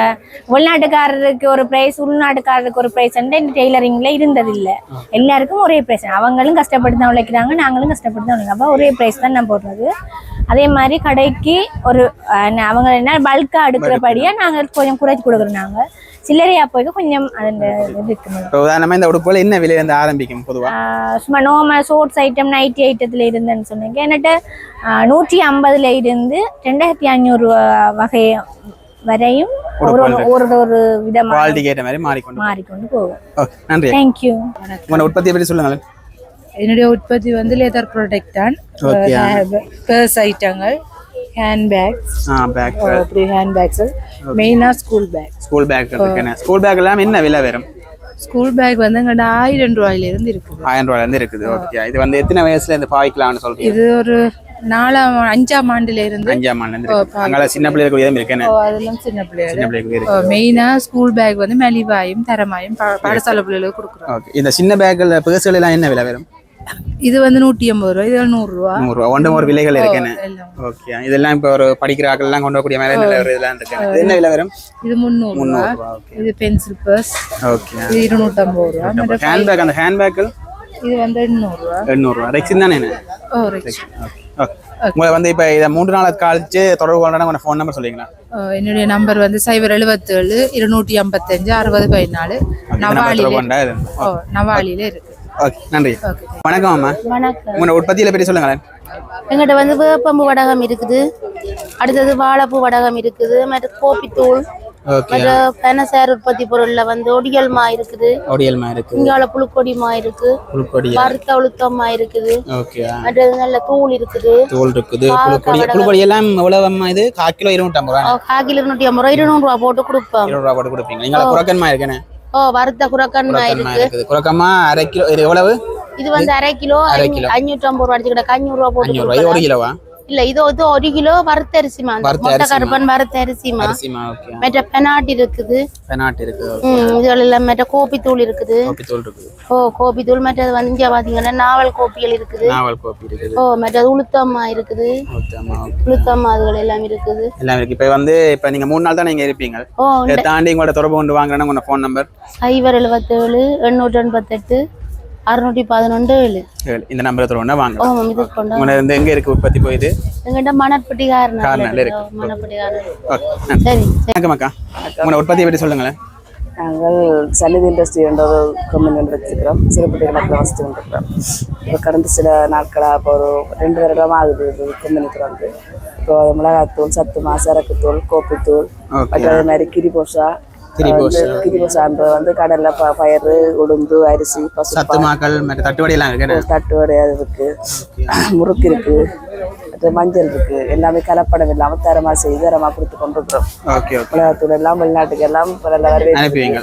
வெளிநாட்டுக்காரருக்கு ஒரு ப்ரைஸ், உள்நாட்டுக்காரருக்கு ஒரு ப்ரைஸ் இந்த டெய்லரிங்கில் இருந்ததில்லை. எல்லாருக்கும் ஒரே ப்ரைஸ். அவங்களும் கஷ்டப்பட்டு தான் உழைக்கிறாங்க, நாங்களும் கஷ்டப்பட்டு தான் உழைக்கிறோம். அப்போ ஒரே ப்ரைஸ் தான் நான் போடுறது. அதே மாதிரி கடைக்கு ஒரு அவங்க என்ன பல்காக எடுக்கிறபடியாக நாங்கள் கொஞ்சம் குறைச்சி கொடுக்குறோம். நாங்கள் சில்லறையா போய்க்கு கொஞ்சம் அந்த இது இருக்கு. உதாரணமாக இந்த உடுப்புல என்ன விலை வந்து ஆரம்பிக்கும்? பொதுவாக சும்மா நோமல் ஷோர்ட்ஸ் ஐட்டம் நைட்டி ஐட்டத்தில் இருந்தேன்னு சொன்னீங்க. என்கிட்ட 150 இருந்து 2500 வகை வரையும் ஒரு விதமான குவாலிட்டிக்கு ஏற்ற மாதிரி மாறிக்கொண்டு போகும். நன்றி, தேங்க்யூ. உங்களோட உற்பத்தியை பற்றி சொல்லுங்களேன். என்னுடைய உற்பத்தி வந்து லெதர் ப்ராடக்ட் தான். பர்ஸ் ஐட்டங்கள், ஹேண்ட்பேக்ஸ், அப்படி ஹேண்ட்பேக்ஸ், மெயினாக ஸ்கூல் பேக். ஸ்கூல் பேக் எல்லாம் என்ன விலை வரும்? ஸ்கூல் பேக் வந்து எங்கள்கிட்ட 1000 ரூபாயிலிருந்து இருக்குது. 1000 ரூபாயிலிருந்து இருக்குது. ஓகே, இது வந்து எத்தனை வயசுல இருந்து பாவிக்கலாம்னு சொல்றீங்க? இது ஒரு 5ஆம் ஆண்டுல இருந்து 5ஆம் ஆண்டுல இருந்து அங்க சின்ன பிள்ளைகளுக்கு எதுவும் இருக்கேன் அதெல்லாம் சின்ன பிள்ளைகள் மெயினா ஸ்கூல் பேக் வந்து மலிவாயும் தரமாயும் பாடசாலை பிள்ளைகளுக்கு கொடுக்குறோம். ஓகே. இந்த சின்ன பேக்ல பர்ஸ்கள் எல்லாம் என்ன விலை வரும்? இது வந்து 180 ரூபா, இது 100 ரூபா. 100 ரூபா ஒன்று ஒரு விலைகள் இருக்கேன்னு. ஓகே. இதெல்லாம் இப்போ ஒரு படிக்கிற ஆட்கள் எல்லாம் கொண்டு வரக்கூடிய மேலே நல்ல ஒரு இதெல்லாம் இருக்கு. இது என்ன விலை வரும்? இது 300 ரூபா. இது பென்சில் பர்ஸ். ஓகே. இது 250 ரூபா. ஹேண்ட்பேக், அந்த ஹேண்ட்பேக்கள் இது வந்து 800 ரூபா. 800 ரூபா. ரெக்ஸின் தானே என்ன? ரெக்ஸ். ஓகே. உங்களை வந்து இப்போ இதை 3 நாள் கழிச்சு தொடர்பு கொண்டா உங்களோட ஃபோன் நம்பர் சொல்லிங்களா? என்னுடைய நம்பர் வந்து 077 255 6014 நவாலியில இருக்கு. ஓகே, நன்றி. வணக்கம் அம்மா. வணக்கம். உங்களோட உற்பத்தியில பற்றி சொல்லுங்களேன். எங்கிட்ட வந்து வேப்பம்பு வடகம் இருக்குது, அடுத்தது வாழைப்பூ வடகம் இருக்குது, மற்ற கோப்பித்தூள், மற்ற பனசார் உற்பத்தி பொருள்ல வந்து ஒடியல் மா இருக்குது, இங்கால புழுக்கொடி மா இருக்கு, வறுத்த உளுத்தம் மா இருக்குது, மற்றது நல்ல தூள் இருக்குது. புழுக்கொடி எல்லாம் எவ்வளவு அம்மா? இது 1/4 கிலோ 250 ரூபா. 1/4 கிலோ 250 ரூபா, 200 ரூபா போட்டு கொடுப்போம். 200 ரூபா போட்டு கொடுப்பீங்க. நீங்க புறக்கன்மா இருக்கேனே? வறுத்த குரக்கன்மா இருக்கு. குரக்கம்மா 1/2 கிலோ. இது எவ்வளவு? இது வந்து 1/2 கிலோ 550 ரூபா அடிச்சுக்கிட்ட 500 ரூபா போட்டு. 1 கிலோவா? இல்ல, இது 1 கிலோ வறுத்த அரிசிமா, மொட்டை கருப்பன் வறுத்த அரிசிமா. மற்ற பெனாட் இருக்குது. இதுல எல்லாம் மற்ற கோப்பி தூள் இருக்குது. கோப்பி தூள். மற்றது வந்து இங்க பாத்தீங்கன்னா நாவல் கோப்பிகள் இருக்குது. மற்றது உளுத்தம்மா இருக்குது. உளுத்தம்மா அதுகள் எல்லாம் இருக்குது. இப்ப வந்து இப்ப நீங்க 3 நாள் தான் நீங்க இருப்பீங்க. தாண்டி உங்களோட தொடர்பு கொண்டு வாங்குறேன்னா உங்க ஃபோன் நம்பர் 077 888 611 இந்த நம்பரை தொடர்ந்து வாங்க. உங்க எங்க இருக்கு உற்பத்தி போயிது? எங்கட்ட மணற்பட்டி காரணம் இருக்கு. மணற்பட்டி காரணம். சரி. வணக்கம் அக்கா. உங்களோட உற்பத்தியை பற்றி சொல்லுங்களேன். நாங்கள் சன்னிதி இண்டஸ்ட்ரி என்ற ஒரு கம்பெனி வச்சுருக்கிறோம். சிறப்பு இடத்துல வசதி கொண்டிருக்கிறோம். இப்போ கடந்த சில நாட்களாக இப்போ ஒரு 2 வருடம் ஆகுது இது கம்பெனிக்கு வந்து. இப்போ மிளகாத்தூள், சத்துமா, சரக்குத்தூள், கோப்பித்தூள், அதே மாதிரி கிரிபோசா வந்து கடல்ல பயிறு, உளுந்து, அரிசி, சத்துமாக்கள், தட்டுவடை எல்லாம் இருக்கு. தட்டுவடை இருக்கு, முறுக்கு இருக்கு, மஞ்சள் இருக்கு. எல்லாமே கலப்படம் இல்லாம தரமா செய்து தரமா கொடுத்து கொண்டிருக்கிறோம். மிளகாத்தூள் எல்லாம் வெளிநாட்டுக்கு எல்லாம் அனுப்புவீங்க.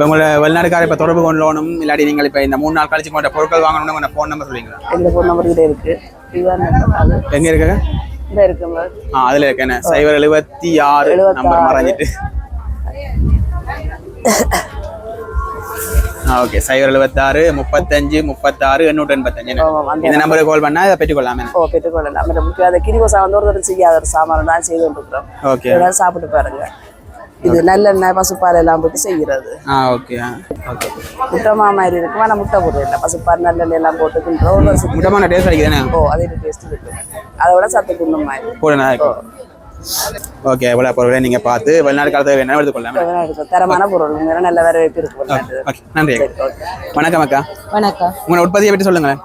உங்களோட வெளிநாட்டுக்கார இப்ப தொடர்பு கொள்ளணும் இல்லாட்டி நீங்கள் இப்ப இந்த 3 நாள் கழிச்சு உங்களோட பொருட்கள் வாங்கணும்னு உங்க ஃபோன் நம்பர் சொல்லுவீங்களா? இந்த ஃபோன் நம்பர் கிட்ட இருக்கு. எங்க இருக்கு? இந்த இருக்கு. அதுல இருக்கேன். 076 நம்பர் மறந்துட்டு. ஓகே. 076 35 36 885 இந்த நம்பருக்கு கால் பண்ணா இதை பெற்றுக்கொள்ளாமே. பெற்றுக்கொள்ளலாம். முக்கிய கிரிபோசா வந்து ஒரு செய்யாத ஒரு சாமான் தான் செய்து கொண்டிருக்கிறோம். ஓகே. சாப்பிட்டு பாருங்க. இது நல்லெண்ணெய், பசுப்பால் எல்லாம் போட்டு செய்கிறது. ஓகே. முட்டமா மாதிரி இருக்கும். ஆனால் முட்டை போடுறது இல்லை. பசுப்பால் நல்லெண்ணெய் எல்லாம் போட்டு கிண்டுறோம். முட்டமான டேஸ்ட் அடிக்குதுதானே? அதே டேஸ்ட் இருக்கு. அதை விட சத்து குண்டும் மாதிரி போடுங்க. ஓகே. எவ்வளோ பொருளை நீங்கள் பார்த்து வெளிநாடு காலத்தை வேணா எடுத்துக்கொள்ளலாம். தரமான பொருள் நல்ல வரவேற்பு இருக்கு. நன்றி. வணக்கம் அக்கா. வணக்கம். உங்களோட உற்பத்தியை பற்றி சொல்லுங்களேன்.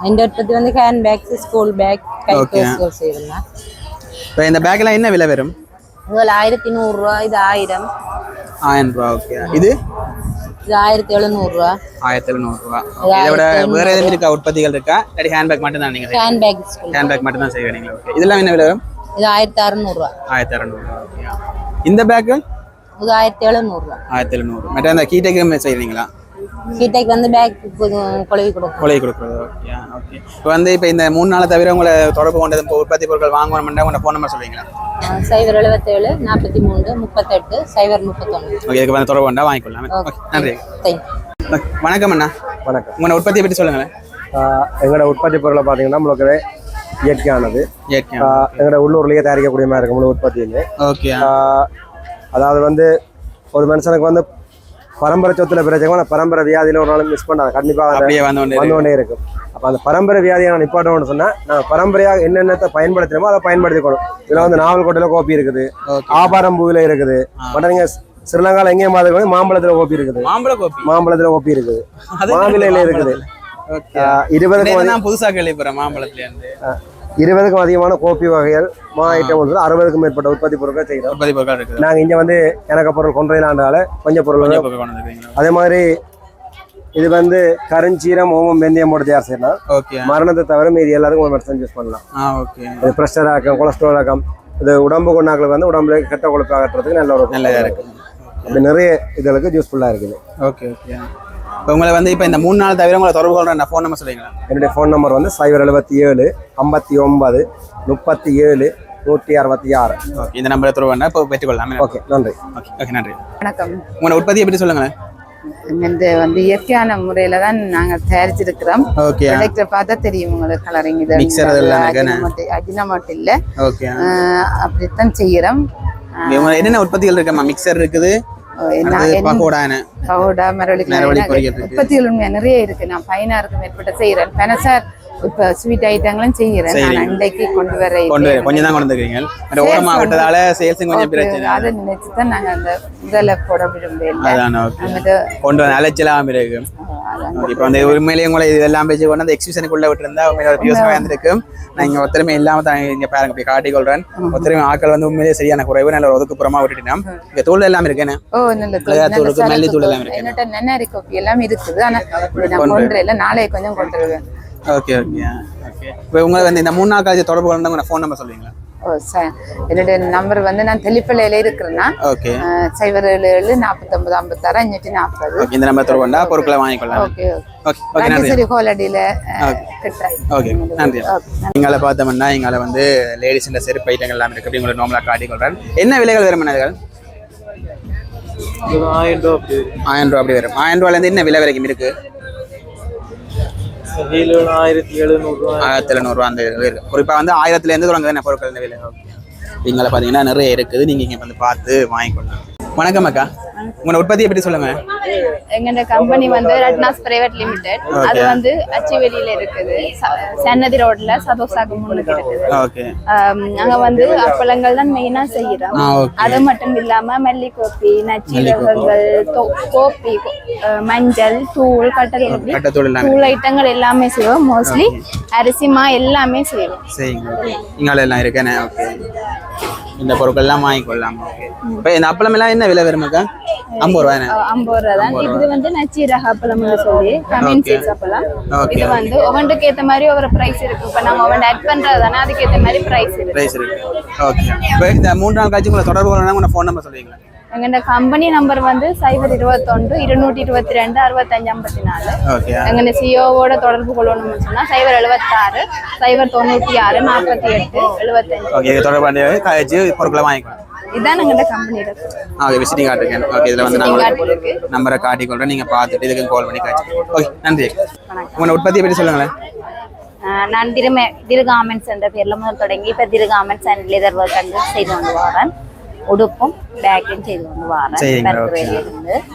இந்த உற்பத்தி வந்து ஹேண்ட் பேக்ஸ், ஸ்கூல் பேக், கைப்பர்ஸ்கள் செய்யலாம். இப்போ இந்த பேக்கெல்லாம் என்ன விலை வரும்? இதுல 1100 ரூபா, இது 1000 ரூபா. ஓகே. இது 1700 ரூபா. 1700 ரூபா. இதை விட வேற எதுவும் இருக்கா? உற்பத்திகள் இருக்கா? இல்லாட்டி ஹேண்ட் பேக் மட்டும் தான் நீங்க? ஹேண்ட் பேக் மட்டும் தான் செய்வீங்க. ஓகே. இதெல்லாம் என்ன விலை வரும்? இது 1600 ரூபா. 1600 ரூபா. ஓகே. இந்த பேக் இது 1700 ரூபா. 1700. மற்ற அந்த கீட்டைக்கு செய்வீங்களா? கீட்டைக்கு வந்து பேக் கொழுவி கொடுக்குறது. ஓகே. ஓகே. இப்போ வந்து இப்போ இந்த 3 நாளை தவிர உங்களை தொடர்பு கொண்டது உற்பத்தி பொருட்கள் வாங்கணும்னா உங்களோட ஃபோன் நம்பர் சொல்லுவீங்களா? 077 43 38 031. ஓகே. இதுக்கு வந்து தொடர்பு கொண்டா வாங்கிக்கொள்ளலாம். ஓகே. நன்றி. வணக்கம் அண்ணா. வணக்கம். உங்களோட உற்பத்தியை பற்றி சொல்லுங்களேன். எங்களோட உற்பத்தி பொருளை பார்த்தீங்கன்னா நம்மளுக்கு இயற்கையானது. எங்களோட உள்ளூர்லேயே தயாரிக்கக்கூடிய மாதிரி இருக்கும் முழு உற்பத்தியுமே. ஓகே. அதாவது வந்து ஒரு மனுஷனுக்கு வந்து பரம்பரை சொத்துல பிரச்சனை பரம்பரை வியாதியில ஒரு நாள் மிஸ் பண்ணாங்க. கண்டிப்பாக வந்து கொண்டே இருக்கும். அப்போ அந்த பரம்பரை வியாதியை நான் நிப்பாட்டணும்னு சொன்னால் நான் பரம்பரையாக என்னென்னத்தை பயன்படுத்துகிறோமோ அதை பயன்படுத்திக்கணும். இதில் வந்து நாவல்கோட்டையில் கோப்பி இருக்குது, ஆபாரம் பூவில் இருக்குது, மற்ற நீங்கள் ஸ்ரீலங்காவில் எங்கேயும் மாதிரி மாம்பழத்தில் கோப்பி இருக்குது, மாம்பழத்தில் கோப்பி இருக்குது, மாவிலையில் இருக்குது. 20க்கும் அதிகமான கோப்பி வகைகள் மா ஐட்டம் வந்து 60க்கும் மேற்பட்ட உற்பத்தி பொருட்கள் செய்கிறோம். நாங்கள் இங்கே வந்து எனக்கு பொருள் கொன்றையிலாண்டால கொஞ்சம் பொருள். அதே மாதிரி இது வந்து கருஞ்சீரம், ஓமம், வெந்தயம் போட்டு தயார் செய்யலாம். மரணத்தை தவிர மீதி எல்லாத்துக்கும் மெடிசன் யூஸ் பண்ணலாம். இது ப்ரெஷர் ஆக்கம், கொலஸ்ட்ரால் ஆக்கம், இது உடம்பு கொண்டாக்களுக்கு வந்து உடம்புல கெட்ட கொழுப்பு ஆகிறதுக்கு நல்லதாக இருக்குது. அப்படி நிறைய இதுகளுக்கு யூஸ்ஃபுல்லாக இருக்குது. ஓகே. ஓகே. இப்போ உங்களை வந்து இப்போ இந்த 3 நாள் தவிர உங்களை தொடர்பு கொள்கிற ஃபோன் நம்பர் சொல்லுங்களா? என்னுடைய ஃபோன் நம்பர் வந்து 077 59 37 166. ஓகே, இந்த நம்பரை தொடர்பு பண்ணால் இப்போ பெற்றுக்கொள்ளலாம். ஓகே, நன்றி. ஓகே, நன்றி. வணக்கம். உங்களோட உற்பத்தியை பற்றி சொல்லுங்களேன். இந்த வந்து இயற்கையான முறையில தான் நாங்கள் தயாரிச்சிருக்கிறோம். ஓகே, ப்ராடக்ட் பார்த்தா தெரியும் உங்களுக்கு. கலரிங் இது அஜினமோட்டோ இல்லை. ஓகே, அப்படித்தான் செய்கிறோம். என்னென்ன உற்பத்திகள் இருக்குமா? மிக்சர் இருக்குது, பகோடா, மரவள்ளி உற்பத்திகள் நிறைய இருக்கு. நான் 16க்கும் மேற்பட்ட செய்கிறேன். பெனசார் இப்ப ஸ்வீட் ஐட்டங்களும் செய்கிறேன். நான் அன்றைக்கு கொண்டு வர கொஞ்சம் தான் கொண்டு வந்துருக்கீங்க. ஓரமா விட்டதால சேல்ஸ் கொஞ்சம் பிரச்சனை. அதை நினைச்சு தான் நாங்கள் அந்த முதல்ல போட விரும்பல. கொண்டு வந்து அலைச்சலாம் இருக்கு. இப்போ வந்து உண்மையிலேயே உங்களை இதெல்லாம் பேசி கொண்டு அந்த எக்ஸிபிஷனுக்குள்ள விட்டுருந்தா உண்மையில ஒரு பியூஸாக இருந்திருக்கும். நான் இங்கே ஒருத்தருமே இல்லாமல் தான் இங்கே பாருங்க இப்படி காட்டிக்கொள்றேன். ஒருத்தருமே ஆக்கள் வந்து உண்மையிலேயே சரியான குறைவு. நல்ல ஒதுக்குப்புறமா விட்டுட்டேன். இங்கே தூள் எல்லாம் இருக்குன்னு தூளுக்கு மல்லி தூள் எல்லாம் இருக்கு. என்னட்ட நன்னாரி காப்பி எல்லாம் இருக்குது. ஆனால் நான் கொண்டுல நாளைக்கு கொஞ்சம் கொண்டுருவேன். Okay okay okay. இப்போ உங்களுக்கு வந்து இந்த 3 நாள் கழிச்சு தொடர்பு கொண்டு உங்க ஃபோன் நம்பர் சொல்லுவீங்களா? என்னுடைய நம்பர் வந்து நான் தெளிப்பள்ளையில இருக்கிறேன்னா 077 49 56 540. இந்த நம்பர் தொடர்பு கொண்டா பொருட்களை வாங்கிக்கொள்ளலாம். ஓகே ஓகே நன்றி. சரி, ஹோலடியில கிட்ட. ஓகே, நன்றி. இங்கால பார்த்தோம்னா இங்கால வந்து லேடிஸ் இந்த செருப்பு ஐட்டங்கள் எல்லாம் இருக்கு. அப்படி உங்களுக்கு நார்மலா காட்டிக்கொள்றேன். என்ன விலைகள் வரும்? என்னதுகள் 1000 ரூபா அப்படி வரும். 1000 ரூபாயிலேருந்து என்ன விலை வரைக்கும் இருக்கு? 1700 அந்த இருக்கு. குறிப்பா வந்து 1000லேருந்து தொடங்குது பொருட்கள் இந்த விலை. இங்கே பார்த்தீங்கன்னா நிறைய இருக்குது. நீங்க இங்கே வந்து பார்த்து வாங்கிக்கொள்ளலாம். வணக்கம் அக்கா, உங்களோட உற்பத்தியை பற்றி சொல்லுங்க. எங்க கம்பெனி வந்து ரட்னாஸ் பிரைவேட் லிமிடெட். அது வந்து அச்சிவெளியில இருக்குது. சன்னதி ரோட்ல சதோசாக்கு முன்னுக்கு இருக்குது. நாங்க வந்து அப்பளங்கள் தான் மெயினா செய்யறோம். அது மட்டும் இல்லாம மல்லி கோப்பி, நச்சீரகங்கள், கோப்பி, மஞ்சள் தூள், கட்டத்தூள் தூள் ஐட்டங்கள் எல்லாமே செய்வோம். மோஸ்ட்லி அரிசிமா எல்லாமே செய்வோம். இங்கால எல்லாம் இருக்கேன். ஓகே, இந்த பொருட்கள் எல்லாம் வாங்கிக்கொள்ளலாம். இப்போ இந்த அப்பளம் எல்லாம் என்ன விலை வருமாக்கா? 50 ரூபாய். 50 ரூபா தான். இது வந்து நச்சீரக அப்பளம்னு சொல்லி கமின் சீட்ஸ் அப்பளம். இது வந்து ஒவ்வொன்றுக்கு ஏற்ற மாதிரி ஒவ்வொரு பிரைஸ் இருக்கு. இப்போ நம்ம ஒவ்வொன்று ஆட் பண்றதுதானே, அதுக்கு ஏற்ற மாதிரி பிரைஸ் இருக்கு. ஓகே, இப்போ இந்த 3 நாள் கழிச்சு உங்களை தொடர்பு கொள்ளணும்னா உங்க ஃபோன் நம்பர் சொல்லுவீங்களா? எங்க கம்பெனி நம்பர் வந்து 021 222 65 54. எங்க சிஓவோட தொடர்பு கொள்ளணும்னு சொன்னா 076 096 48 75. ஓகே, தொடர்பு பண்ணி கழிச்சு பொருட்களை வாங்கிக்கலாம். இதான் எங்க கம்பெனி இருக்கு. ஓகே, விசிட்டிங் கார்டு இருக்கு. ஓகே, இதுல வந்து நான் நம்பரை காட்டிக்கொள்றேன். நீங்க பார்த்துட்டு இதுக்கு கால் பண்ணி காய்ச்சி. ஓகே, நன்றி. உங்களோட உற்பத்தியை பற்றி சொல்லுங்களேன். நான் திரு கார்மெண்ட்ஸ் என்ற பேர்ல முதல் தொடங்கி இப்ப Thiru garments and leather work and செய்து கொண்டு வரேன். உடுப்பும் பேக்கும் செய்து கொண்டு வரேன்.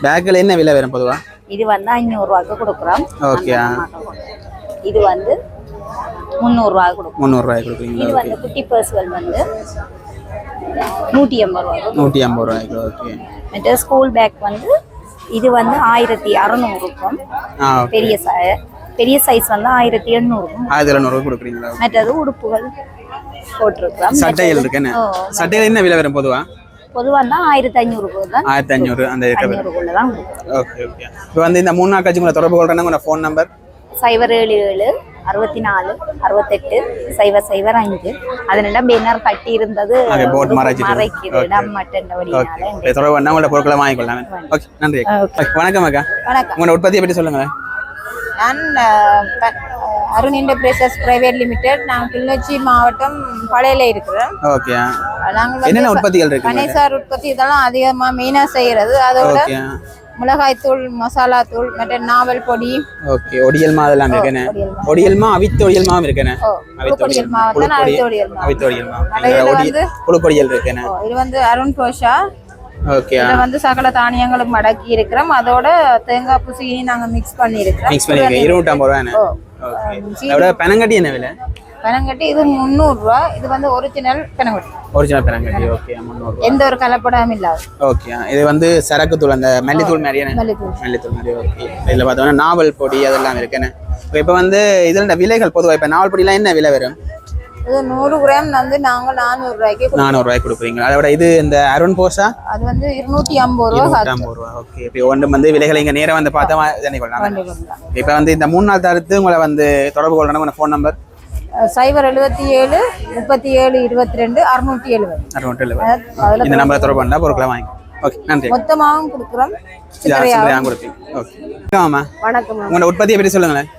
பேக்கில் என்ன விலை வரும் பொதுவா? இது வந்து 500 ரூபாய்க்கு கொடுக்குறோம். ஓகே, இது வந்து 300 ரூபாய்க்கு கொடுக்குறோம். 300 ரூபாய்க்கு கொடுக்குறீங்க. இது வந்து குட்டி பர்ஸ்கள் வந்து 150 ரூபாய்க்கு. 150 ரூபாய்க்கு. ஓகே. மற்ற ஸ்கூல் பேக் வந்து இது வந்து 1600 இருக்கும். பெரிய சைஸ் வந்து 1800. 1800 கொடுக்குறீங்களா? மற்றது உடுப்புகள் போட்டிருக்கிறோம். சட்டைகள் இருக்குன்னு. சட்டைகள் என்ன விலை வரும் பொதுவா? பொதுவா 1500 தான். 1500 அந்த 500 தான். Okay okay. இப்போ வந்து இந்த 3 நாள் கழிச்சு உங்களை தொடர்பு கொள்றேன்னா உங்க ஃபோன் நம்பர் 077 64 68 005. அதனால பேனர் கட்டி இருந்தது போர்ட் மறைக்குது மட்டன் வழியால. ஓகே, தொடர்பு பண்ணா உங்களோட பொருட்களை வாங்கிக்கொள்ளலாம். ஓகே, நன்றி. வணக்கம் அக்கா. வணக்கம். உங்களோட உற்பத்தியை பற்றி சொல்லுங்க. நான் அருண் என்டர்பிரைசஸ் பிரைவேட் லிமிடெட். நாங்கள் கிளிநொச்சி மாவட்டம் பழையில இருக்கிறோம். ஓகே, நாங்கள் என்னென்ன உற்பத்திகள் இருக்கு? கணேசார் உற்பத்தி இதெல்லாம் அதிகமா மெயினா செய்யறது. அதோட மிளகாய் தூள், மசாலா தூள், மற்ற நாவல் பொடி. ஓகே, ஒடியல் மா அதெல்லாம் இருக்குனே. ஒடியல் மா, அவித்த ஒடியல் மாவும் இருக்குனே. அவித்த ஒடியல் மா தான் அவித்த ஒடியல் மா. அவித்த ஒடியல் மா. புழுப்பொடியல் இருக்குனே. இது வந்து அருண் போஷா. ஓகே, இத வந்து சகல தானியங்களும் மடக்கி இருக்கிறோம். அதோட தேங்காய் பூசணி நாங்க மிக்ஸ் பண்ணி இருக்கிறோம். 250 ரூபாய். ஓகே, அதோட பனங்கட்டி என்ன விலை? பனங்கட்டி இது 300 ரூபாய். இது வந்து ஒரிஜினல் பனங்கட்டி. ஒரிஜினல் பனங்கட்டி. ஓகே, 300 எந்த ஒரு கலப்படமும் இல்லாத. ஓகே, இது வந்து சரக்கு தூள், அந்த மல்லி தூள் மாதிரியான மல்லி தூள் மாதிரி. ஓகே, இதுல பார்த்தோம்னா நாவல் பொடி அதெல்லாம் இருக்குன்னு. இப்போ வந்து இதுல விலைகள் பொதுவாக இப்போ நாவல் பொடிலாம் என்ன விலை வரும்? இது 100 கிராம் வந்து நாங்க 400 ரூபாய்க்கு 400 ரூபாய்க்கு கொடுக்குறீங்க. அதோட இது இந்த அருண் போஷா அது வந்து 250 ரூபாய். 250 ரூபாய். ஓகே, இப்போ ஒன்று வந்து விலைகளை இங்கே நேராக வந்து பார்த்தா தெரிஞ்சுக்கொள்ளலாம். இப்போ வந்து இந்த 3 நாள் தடுத்து உங்களை வந்து தொடர்பு கொள்ளணும். உங்கள் ஃபோன் நம்பர் 077 37 22 670. இந்த நம்பரை தொடர்பு பண்ணால் பொருட்களை வாங்கி. ஓகே நன்றி. மொத்தமாகவும் கொடுக்குறோம். சில்லறையாகவும் கொடுப்பீங்க. ஓகே. வணக்கம். உங்களோட உற்பத்தியை பற்றி சொல்லுங்களேன்.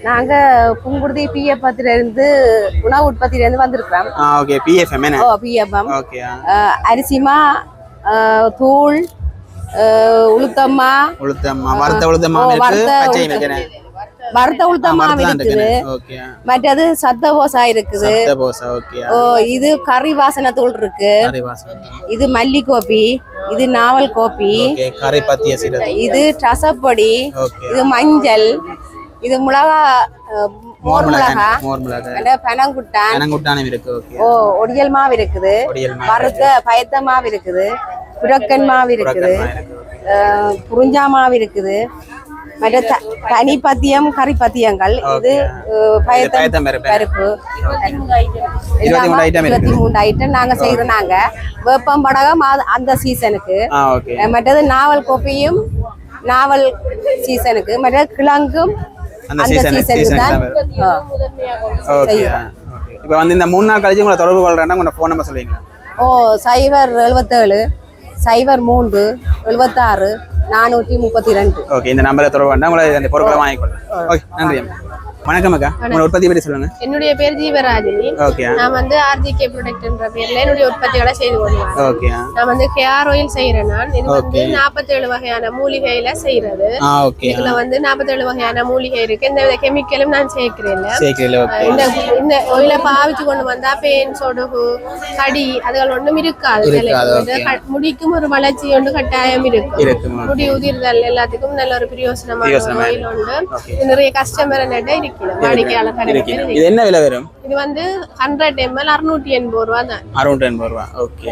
நாங்க புங்குடுதி பிஎஃப்ல இருந்து உணவு உற்பத்தியில இருந்து வந்திருக்கிறோம். ஓகே. பிஎஃப்எம் என்ன? பிஎஃப்எம். ஓகே. அரிசிமா, தூள், உளுத்தம்மா, வறுத்த உளுத்தம்மா இருக்கு, பச்சை இருக்குது. வறுத்த உளுத்தம்மா இருக்குது. மற்றது சத்தபோசா இருக்குது. இது கறி வாசனை தூள் இருக்கு. இது மல்லி கோப்பி, இது நாவல் கோப்பி, இது ரசப்பொடி, இது மஞ்சள், இது மிளகா, மோர் மிளகா, பனங்குட்டான் இருக்கு. ஒடியல் மாவு இருக்குது. வறுத்த பயத்த மாவு இருக்குது. புரக்கன் மாவு இருக்குது. புரிஞ்சா மாவு இருக்குது. மற்ற தனி பத்தியம், கறி பத்தியங்கள். இது பருப்பு. 23 ஐட்டம் நாங்க செய்யறோம். நாங்க வேப்பம் படகம் அந்த சீசனுக்கு. மற்றது நாவல் கோப்பியும் நாவல் சீசனுக்கு. மற்ற கிழங்கும் அந்த சீசனுக்கு தான். இப்போ வந்து இந்த 3 நாள் கழிச்சு உங்களை தொடர்பு கொள்றேன்னா உங்களோட ஃபோன் நம்பர் சொல்லுவீங்களா? 077 03 76 432. ஓகே. இந்த நம்பரை தொடர்பு பண்ணா உங்களை அந்த பொருட்களை வாங்கிக்கொள்ளலாம். ஓகே நன்றி. வணக்கம் அக்கா. உங்களோட உற்பத்தி பற்றி சொல்லுங்க. என்னுடைய பேர் ஜீவராஜினி. நான் வந்து ஆர்ஜிகே ப்ராடக்ட்ன்ற பேர்ல என்னுடைய உற்பத்திகளை செய்து கொள்வேன். ஓகே. நான் வந்து ஹேர் ஆயில் செய்யறேன். நான் இது வந்து 47 வகையான மூலிகையில செய்யறது. இதுல வந்து 47 வகையான மூலிகை இருக்கு. எந்த வித கெமிக்கலும் நான் சேர்க்கிறேன். இந்த ஆயில பாவிச்சு கொண்டு வந்தா பேன், சொடுகு, கடி அதுகள் ஒன்றும் இருக்காது. முடிக்கும் ஒரு வளர்ச்சி ஒன்று கட்டாயம் இருக்கு. முடி உதிர்தல் எல்லாத்துக்கும் நல்ல ஒரு பிரயோசனமான ஆயில் உண்டு. நிறைய கஸ்டமர் இருக்கு. இது என்ன விலை வரும்? இது வந்து 100 ml 680 ரூபா தான். 680 ரூபா. ஓகே.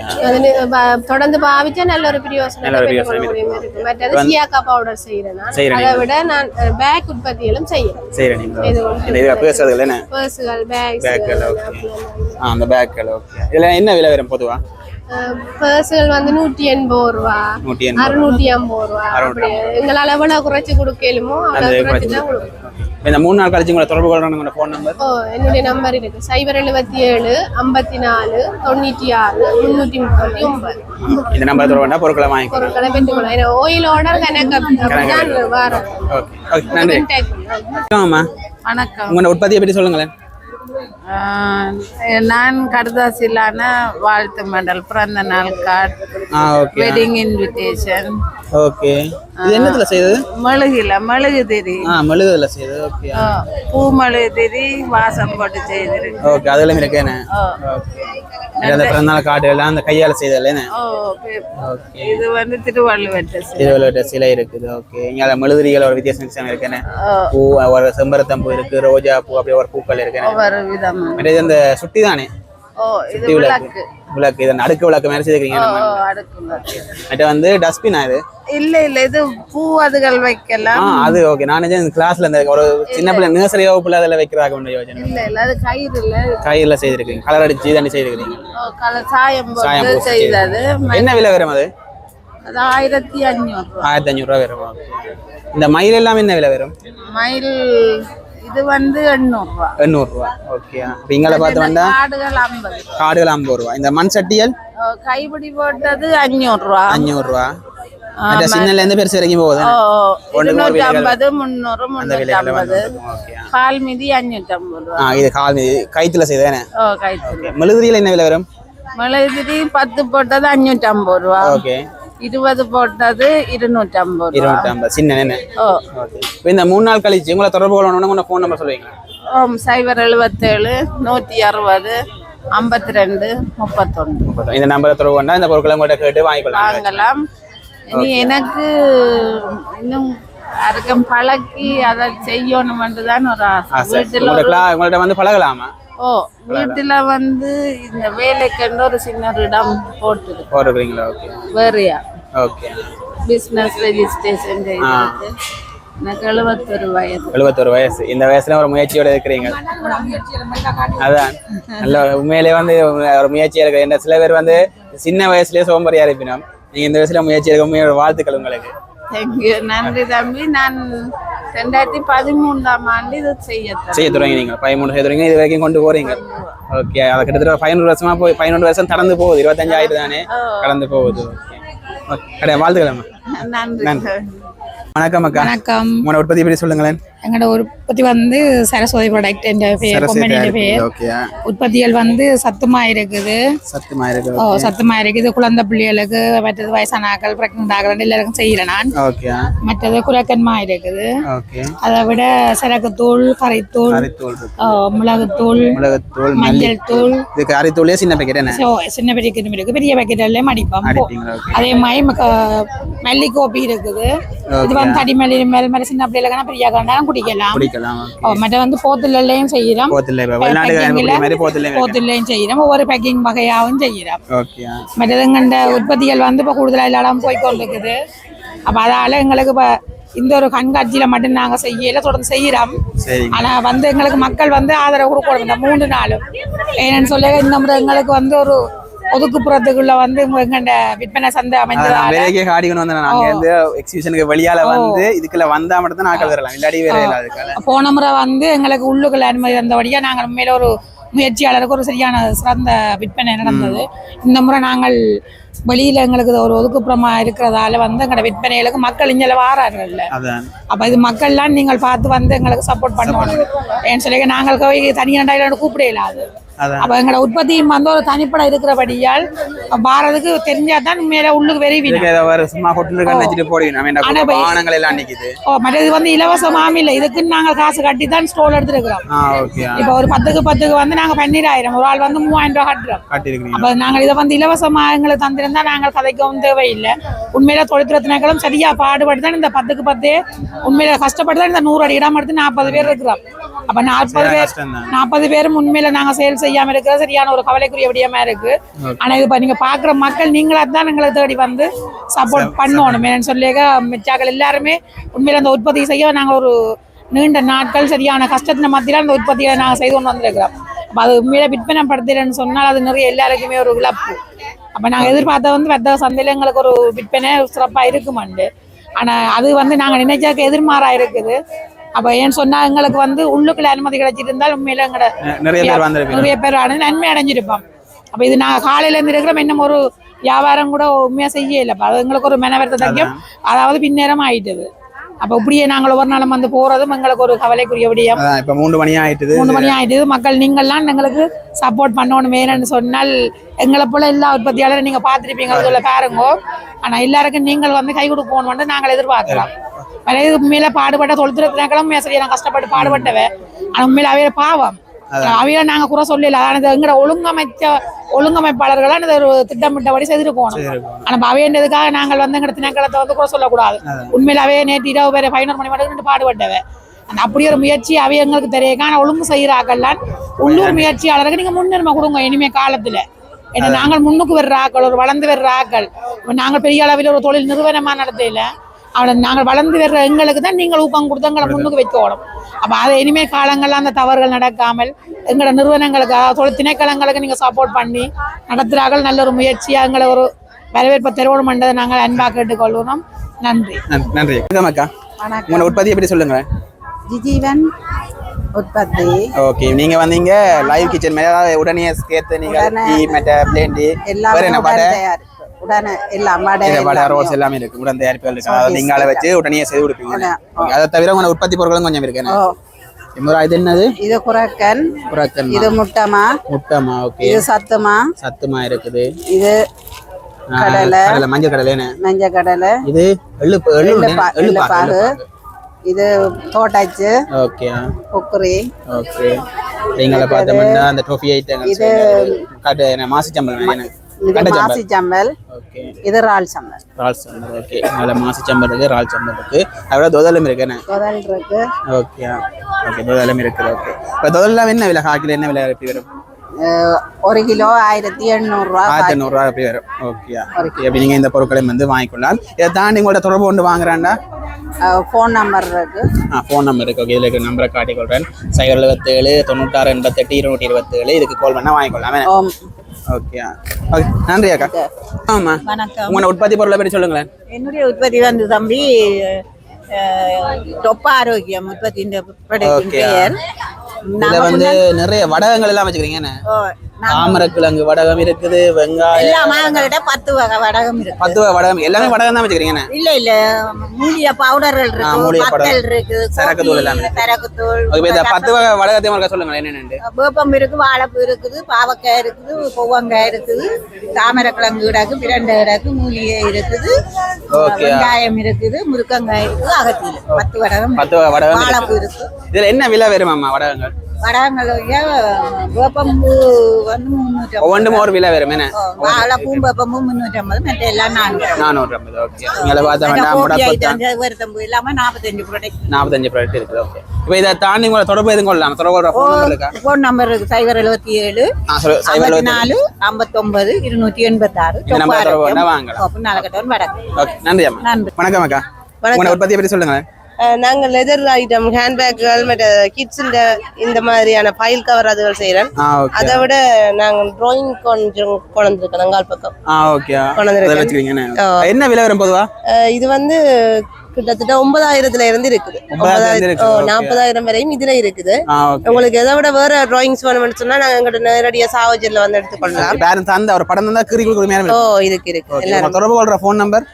தொடர்ந்து பாவிச்சா நல்ல ஒரு பிரயோசனம் இருக்கு. மற்றது சியாக்கா பவுடர் செய்யறேன். அதை விட நான் பேக் உற்பத்தியிலும் செய்யறேன். இது பேசுறதுல என்ன? பர்ஸ்கள், பேக்ஸ். அந்த பேக்கள். ஓகே. இதெல்லாம் என்ன விலை வரும் பொதுவா? பர்ஸ்கள் வந்து 180 ரூபா, 650 ரூபா. எங்களால எவ்வளவு குறைச்சு கொடுக்கலுமோ அவ்வளவு குறைச்சு தான் கொடுக்கணும். இந்த 3 நாள் கழிச்சு உங்களை தொடர்பு கொள்றவங்க ஃபோன் நம்பர்? என்னுடைய நம்பர் இருக்கு 077 54 96 339. இந்த நம்பர் தொடர்பு பண்ணா பொருட்களை வாங்கிக்கலாம். பொருட்களை பெற்றுக்கொள்ளலாம். ஆயில் ஆர்டர் கணக்கு வர. ஓகே. ஓகே நன்றி. வணக்கம். உங்களோட உற்பத்தியை பற்றி சொல்லுங்களேன். நான் கடுதாசிலான வாழ்த்து மண்டல், பிறந்த நாள் கார்டு, வெட்டிங் இன்விடேஷன். ஓகே. இது என்னத்துல செய்தது? மெழுகு திரி. மெழுகுல செய்தது. ஓகே. பூ மெழுகு திரி வாசம் போட்டு செய்திருக்கு. ஓகே. அதெல்லாம் இருக்கேனே. ஓகே. இந்த பிறந்த நாள் கார்டு எல்லாம் அந்த கையால செய்ததுலனே. ஓகே. இது வந்து திருவள்ளுவர் சிலை இருக்குது. ஓகே. இங்க மெழுகுதிரிகள் ஒரு வித்தியாசம் இருக்கேனே. பூ, ஒரு செம்பருத்தம் பூ இருக்கு, ரோஜா பூ, அப்படியே ஒரு பூக்கள் இருக்கேனே. ஒரு விதமா. மற்ற இந்த சுட்டி தானே? இது விளக்கு. விளக்கு. இது அடுக்கு விளக்கு மாதிரி செய்திருக்கீங்க. அடுக்கு விளக்கு. மற்ற வந்து டஸ்ட்பின் இது? இல்ல இது பூ அதுகள் வைக்கலாம். அது ஓகே. நான் கிளாஸ்ல இந்த ஒரு சின்ன பிள்ளை நர்சரி வகுப்புல அதில் வைக்கிறாங்க யோசனை. இல்ல அது கயிறுல செய்திருக்கீங்க. கலர் அடிச்சு தாண்டி செய்திருக்கீங்க. சாயம் செய்தது. என்ன விலை வரும் அது? 1500. 1500 ரூபா வரும். இந்த மயில் எல்லாம் என்ன விலை வரும்? மயில் இது வந்து 800 ரூபா. 800 ரூபா. ஓகே. இங்கல பார்த்து வந்தா காடுகள் 50 ரூபா. இந்த மண் சட்டியல் கைப்பிடி போட்டது 500 ரூபா. 500 ரூபா. அந்த சின்னல இருந்து பெருசு வரைக்கும் போகுது. 250 300 350. கால் மீதி 550 ரூபா. இது கால் மீதி கைத்துல செய்தேனே. கைத்துல. மெழுகுதிரியில என்ன விலை வரும்? மெழுகுதிரி 10 போட்டது 550 ரூபா. ஓகே. 20 போட்டது 250 ரூபா. 250 சின்ன என்ன? ஓகே. இந்த 3 நாள் கழிச்சு உங்களை தொடர்பு கொள்ளணும்னா உங்க ஃபோன் நம்பர் சொல்லுவீங்களா? 077 160 52 31. இந்த நம்பரை தொடர்பு கொண்டா இந்த பொருட்களை உங்கள்கிட்ட கேட்டு வாங்கலாம். இனி எனக்கு இன்னும் யாருக்கும் பழக்கி அதை செய்யணும்ன்றதான் ஒரு ஆசை. உங்கள்கிட்ட வந்து பழகலாமா? வீட்டுல வந்து இந்த வேலைக்கு ஒரு சின்ன இடம் போட்டுருக்கீங்களா? ஓகே. வேறையா? ஓகே. பிசினஸ் ரெஜிஸ்ட்ரேஷன் செய்து எனக்கு 71 வயசு. 71 வயசு. இந்த வயசுல ஒரு முயற்சியோட இருக்கிறீங்க. அதான் நல்ல உண்மையிலே வந்து ஒரு முயற்சியா இருக்கு. என்ன சில பேர் வந்து சின்ன வயசுலயே சோம்பறியா இருப்பினோம். நீங்க இந்த வயசுல முயற்சி எடுக்க உண்மையோட வாழ்த்துக்கள் உங்களுக்கு. தேங்க்யூ. நன்றி தம்பி. நான் 2013ஆம் ஆண்டு இது செய்ய தொடங்கி நீங்க 13 செய்துறீங்க. இது வரைக்கும் கொண்டு போறீங்க. ஓகே. அது கிட்டத்தட்ட 500 வருஷமா போய் 11 வருஷம் கடந்து போகுது. 25 ஆயிரம் தானே கடந்து போகுது. ஓகே. கிடையாது, வாழ்த்துக்களம்மா. நன்றி. வணக்கம் அக்கா. வணக்கம். உங்களோட உற்பத்தி பற்றி சொல்லுங்களேன். எங்களோட உற்பத்தி வந்து சரஸ்வதி ப்ராடக்ட் என்ற பேர், கம்பெனியோட பேர். உற்பத்திகள் வந்து சத்துமா இருக்குது. சத்துமா இருக்குது. குழந்தை பிள்ளைகளுக்கு, மற்றது வயசானாக்கள், பிரெக்னென்ட் ஆகலாம் எல்லாருக்கும் செய்யறேன் நான். மற்றது குரக்கன்மா இருக்குது. அதை விட சரக்குத்தூள், கரைத்தூள், மிளகுத்தூள், மஞ்சள் தூள். கரைத்தூள் சின்ன பேக்கெட் என்ன? சின்ன பேக்கெட் இருக்கு, பெரிய பேக்கெட் எல்லாம் அடிப்போம். அதே மாதிரி மல்லிகோப்பி இருக்குது. இது வந்து தடி மல்லி மேல சின்ன பிள்ளைகளுக்கான பெரிய கண்டாலும் குடிக்கலாம். மற்ற வந்து போத்துலையும் செய்யறோம், போத்துலையும் செய்யறோம், ஒவ்வொரு பேக்கிங் வகையாகவும் செய்யறோம். மற்றதுங்கண்ட உற்பத்திகள் வந்து இப்போ கூடுதலாக எல்லா இடம் போய்கொண்டிருக்குது. அப்போ அதால எங்களுக்கு இப்போ இந்த ஒரு கண்காட்சியில மட்டும் நாங்கள் செய்யல, தொடர்ந்து செய்யறோம். ஆனா வந்து எங்களுக்கு மக்கள் வந்து ஆதரவு கொடுக்கணும் இந்த 3 நாளும். ஏன்னு சொல்ல இந்த முறை எங்களுக்கு வந்து ஒரு ஒதுக்குப்புறத்துக்குள்ள வந்து எங்கண்ட விற்பனை சந்தை அமைந்ததால வெளியால வந்து இதுக்குள்ள வந்தா மட்டும் தான் நாங்கள் வரலாம், இல்லாடி வேற இல்ல. போன முறை வந்து எங்களுக்கு உள்ளுக்குள்ள அனுமதி வந்தபடியா நாங்கள் மேல ஒரு முயற்சியாளருக்கு ஒரு சரியான சிறந்த விற்பனை நடந்தது. இந்த முறை நாங்கள் வெளியில எங்களுக்கு ஒரு ஒதுக்குப்புறமா இருக்கிறதால வந்து எங்களோட விற்பனைகளுக்கு மக்கள் இங்கே வாரார்கள். அப்ப இது மக்கள்லாம் நீங்கள் பார்த்து வந்து எங்களுக்கு சப்போர்ட் பண்ணுவாங்க. ஏன்னு சொல்லி நாங்கள் தனியாண்டாயில கூப்பிட இல்லாது. அப்ப எங்களோட உற்பத்தியும் வந்து ஒரு தனிப்பட இருக்கிறபடியால் பாரதுக்கு தெரிஞ்சாதான் மேல உள்ளுக்கு மற்றது வந்து இலவசமாம இல்லை, இதுக்குன்னு நாங்க காசு கட்டி தான் ஸ்டோல் எடுத்துருக்கிறோம். இப்ப ஒரு 10க்கு 10 வந்து நாங்க 12,000, ஒரு ஆள் வந்து 3000 ரூபாய் கட்டுறோம். அப்ப நாங்கள் இதை வந்து இலவசமா எங்களுக்கு தந்திருந்தா நாங்கள் கதைக்கவும் தேவையில்லை. உண்மையில தொழிற்துறையினர்களும் சரியா பாடுபட்டு தான் இந்த 10க்கு 10 உண்மையில கஷ்டப்பட்டு தான் இந்த 100 அடி இடம் எடுத்து 40 பேர் இருக்கிறோம். அப்ப 40 பேரும் உண்மையில நாங்க சேல் செய்யாம இருக்கிறது சரியான ஒரு கவலைக்குரிய விடயமா இருக்கு. ஆனா இப்ப நீங்க பாக்குற மக்கள் நீங்களா தான் எங்களை தேடி வந்து சப்போர்ட் பண்ணணும் சொல்லி மிச்சாக்கள் எல்லாருமே உண்மையில அந்த உற்பத்தி செய்ய நாங்க ஒரு நீண்ட நாட்கள் சரியான கஷ்டத்தின் மத்தியில அந்த உற்பத்தியை நாங்க செய்து கொண்டு வந்திருக்கிறோம். அப்ப அது உண்மையில விற்பனை படுத்தலன்னு சொன்னால் அது நிறைய எல்லாருக்குமே ஒரு இழப்பு. அப்ப நாங்க எதிர்பார்த்த வந்து வர்த்தக சந்தையில எங்களுக்கு ஒரு விற்பனை சிறப்பா இருக்குமாண்டு. ஆனா அது வந்து நாங்க நினைச்சாக்க எதிர்மாறா இருக்குது. அப்ப ஏன்னு சொன்னா எங்களுக்கு வந்து உள்ளுக்குள்ள அனுமதி கிடைச்சிட்டு இருந்தால் உண்மையில எங்களோட நிறைய பேர் நன்மை அடைஞ்சிருப்போம். அப்ப இது நாங்க காலையில இருந்து இருக்கிறோம், இன்னும் ஒரு வியாபாரம் கூட உண்மையா செய்ய இல்லை. அது எங்களுக்கு ஒரு மெனவர்த்தம், அதாவது பின்னேரம் ஆயிட்டது. அப்ப இப்படியே நாங்கள் ஒவ்வொரு நாளும் வந்து போறதும் எங்களுக்கு ஒரு கவலைக்குரிய விடயம். இப்ப 3 மணி ஆயிட்டுது. மக்கள் நீங்கள்லாம் எங்களுக்கு சப்போர்ட் பண்ணணும். வேணும்னு சொன்னால் எங்களை போல எல்லா உற்பத்தியாளரும் நீங்க பாத்துருப்பீங்க சொல்ல பாருங்க. ஆனா எல்லாருக்கும் நீங்கள் வந்து கை கொடுக்கணும்னு நாங்கள் எதிர்பார்க்கலாம். உண்மையில பாடுபட்ட தொழில்துறையினர்களும் சரியான கஷ்டப்பட்டு பாடுபட்டவ. ஆனா உண்மையில அவையில பாவம், அவையில நாங்க குறை சொல்லல. அதான எங்கட ஒழுங்கமைப்பாளர்களான ஒரு திட்டமிட்டபடி செய்துட்டு போகணும். ஆனா அவையன்றதுக்காக நாங்கள் வந்து எங்க திணைக்களத்தை வந்து குறை சொல்லக்கூடாது. உண்மையில அவைய நேற்று இரவு வேற 11 மணி மட்டும் பாடுபட்டவ. அந்த அப்படி ஒரு முயற்சி அவைய எங்களுக்கு தெரியாது. ஆனா ஒழுங்கு செய்யறாக்கள்லாம் உள்ளூர் முயற்சியாளருக்கு நீங்க முன்னுரிமை கொடுங்க இனிமே காலத்துல. ஏன்னா நாங்கள் முன்னுக்கு வர்ற ஆக்கள், ஒரு வளர்ந்து வர்ற ஆக்கள், நாங்கள் பெரிய அளவில் ஒரு தொழில் நிறுவனமா நடத்தையில நாங்கள் வளர்ந்து வர்ற எங்களுக்கு தான் நீங்கள் ஊக்கம் கொடுத்து எங்களை முன்னுக்கு வைக்கணும். அப்போ அதை இனிமேல் காலங்கள்லாம் அந்த தவறுகள் நடக்காமல் எங்களோட நிறுவனங்களுக்கு, அதாவது திணைக்களங்களுக்கு நீங்கள் சப்போர்ட் பண்ணி நடத்துகிறார்கள். நல்ல ஒரு முயற்சியாக எங்களை ஒரு வரவேற்பை தெருவோடு மண்டதை நாங்கள் அன்பாக கேட்டுக்கொள்வோம். நன்றி. நன்றி. அக்கா, உங்களோட உற்பத்தி எப்படி சொல்லுங்க? ஜிஜீவன் உற்பத்தி. ஓகே, நீங்க வந்தீங்க லைவ் கிச்சன் மேல உடனே சேர்த்து நீங்க டீ மட்ட பிளேண்டி வேற என்ன பாட உடனே எல்லாம் வடை ரோல்ஸ் எல்லாமே இருக்கு. உடன் தயாரிப்புகள் இருக்கு. அதை இங்கால வச்சு உடனே செய்து கொடுப்பீங்க. அதை தவிர உங்க உற்பத்தி பொருட்களும் கொஞ்சம் இருக்கு. இது என்னது? இது குரக்கன். இது முட்டமா. ஓகே. இது சத்துமா இருக்குது. இது கடலை, மஞ்சள் கடலை. மஞ்சள் கடலை. இது எள்ளு பாகு. இது தோட்டாச்சு. ஓகே. கொக்குரி. ஓகே. நீங்கள பார்த்தோம்னா அந்த டோஃபி ஐட்டங்கள். இது மாசி சம்பல். இது மாசி சம்பல். ஓகே. இது ரால் சம்பல். ஓகே. நல்ல மாசி சம்பல் இருக்கு, ரால் சம்பல் இருக்கு. அதோட தொதலும் இருக்கு. தொதல் இருக்கு. ஓகே. ஓகே, தொதலும் இருக்கு. ஓகே. இப்போ தொதல்லாம் என்ன விலை? காக்கில என்ன விலை எப்படி வரும்? 1 கிலோ 1800 ரூபாய். 1800 ரூபாய் அப்படி வரும். ஓகே. அப்படி நீங்க இந்த பொருட்களை வந்து வாங்கிக்கொள்ளலாம். இதை தாண்டி உங்களோட தொடர்பு கொண்டு வாங்குறாண்டா ஃபோன் நம்பர் இருக்கு. ஃபோன் நம்பர் இருக்கு. ஓகே, இதுல இருக்க நம்பரை காட்டிக்கொள்றேன். 077 96 88 227. இதுக்கு கால் பண்ணா வாங்கிக்கொள்ளலாம். ஓகே. நன்றி அக்கா. ஆமா, உங்களோட உற்பத்தி பொருளை பற்றி சொல்லுங்களேன். என்னுடைய உற்பத்தி வந்து தம்பி டொப்பா ஆரோக்கியம் உற்பத்தி. இந்த இதுல வந்து நிறைய வடகங்கள் எல்லாம் வச்சுக்கிறீங்க. தாமரைக்கிழங்கு வடகம் இருக்குது, வெங்காயம் எல்லாமே எங்கள்கிட்ட 10 வகை வடகம் இருக்கு. 10 வகை வடகம் எல்லாமே வடகம் தான் வச்சுக்கிறீங்க? இல்ல மூலிகை பவுடர்கள் இருக்கு, பத்தல் இருக்கு, சரக்கு தூள் எல்லாமே. சரக்கு தூள். இந்த 10 வகை வடகத்தையும் உங்களுக்கு சொல்லுங்க என்னென்னு. வேப்பம் இருக்கு, வாழைப்பூ இருக்குது, பாவக்காய் இருக்குது, கொவ்வங்காய் இருக்குது, தாமரைக்கிழங்கு கிடக்கு, பிரண்டை கிடக்கு, மூலிகை இருக்குது, வெங்காயம் இருக்குது, முருக்கங்காய் இருக்குது, அகத்தியில் 10 வடகம். 10 வகை வடகம். வாழைப்பூ இருக்கு. இதுல என்ன விலை வருமாம்மா வடகங்கள்? வடகங்கள் வேப்பம்பூ வந்து 350. ஒவ்வொன்றும் ஒரு விலை வரும் என்ன? வாழைப்பூ வேப்பம்பூ 350, மற்ற எல்லாம் 450. ஓகே. நீங்க பார்த்தா வேண்டாம் வருத்தம்பூ எல்லாமே 45 ப்ராடக்ட். 45 ப்ராடக்ட் இருக்கு. ஓகே. இப்போ இதை தாண்டி உங்களை தொடர்பு எதுவும் கொள்ளலாம்? தொடர்பு ஃபோன் நம்பர் இருக்கா? ஃபோன் நம்பர் இருக்கு 077 54 59 286. இந்த நம்பர் தொடர்பு கொண்டா வாங்கலாம். நாலகட்டவன் வடக்கு. ஓகே. நன்றி அம்மா. வணக்கம் அக்கா. உங்களோட உற்பத்தியை பற்றி சொல்லுங்க. நாங்கள் லெதர் ஐட்டம், ஹேண்ட்பேக்குகள், மற்ற கிட்ஸ் இந்த மாதிரியான ஃபைல் கவர் அதுகள் செய்யறோம். அதை விட நாங்கள் டிராயிங் கொஞ்சம் கொண்டு வந்திருக்கோம். நங்கால் பக்கம் என்ன விலை வரும் பொதுவா? இது வந்து கிட்டத்தட்ட 9,000 இருந்து இருக்குது. 40,000 வரையும் இதுல இருக்குது. உங்களுக்கு எதை விட வேற டிராயிங்ஸ் வேணும்னு சொன்னா நாங்க எங்கிட்ட நேரடியா சாவஜர்ல வந்து எடுத்துக்கொள்ளலாம். ஒரு படம் தான் கீறி கொடுக்குற. இருக்கு எல்லாரும் தொடர்பு கொள்ற ஃபோன் நம்பர்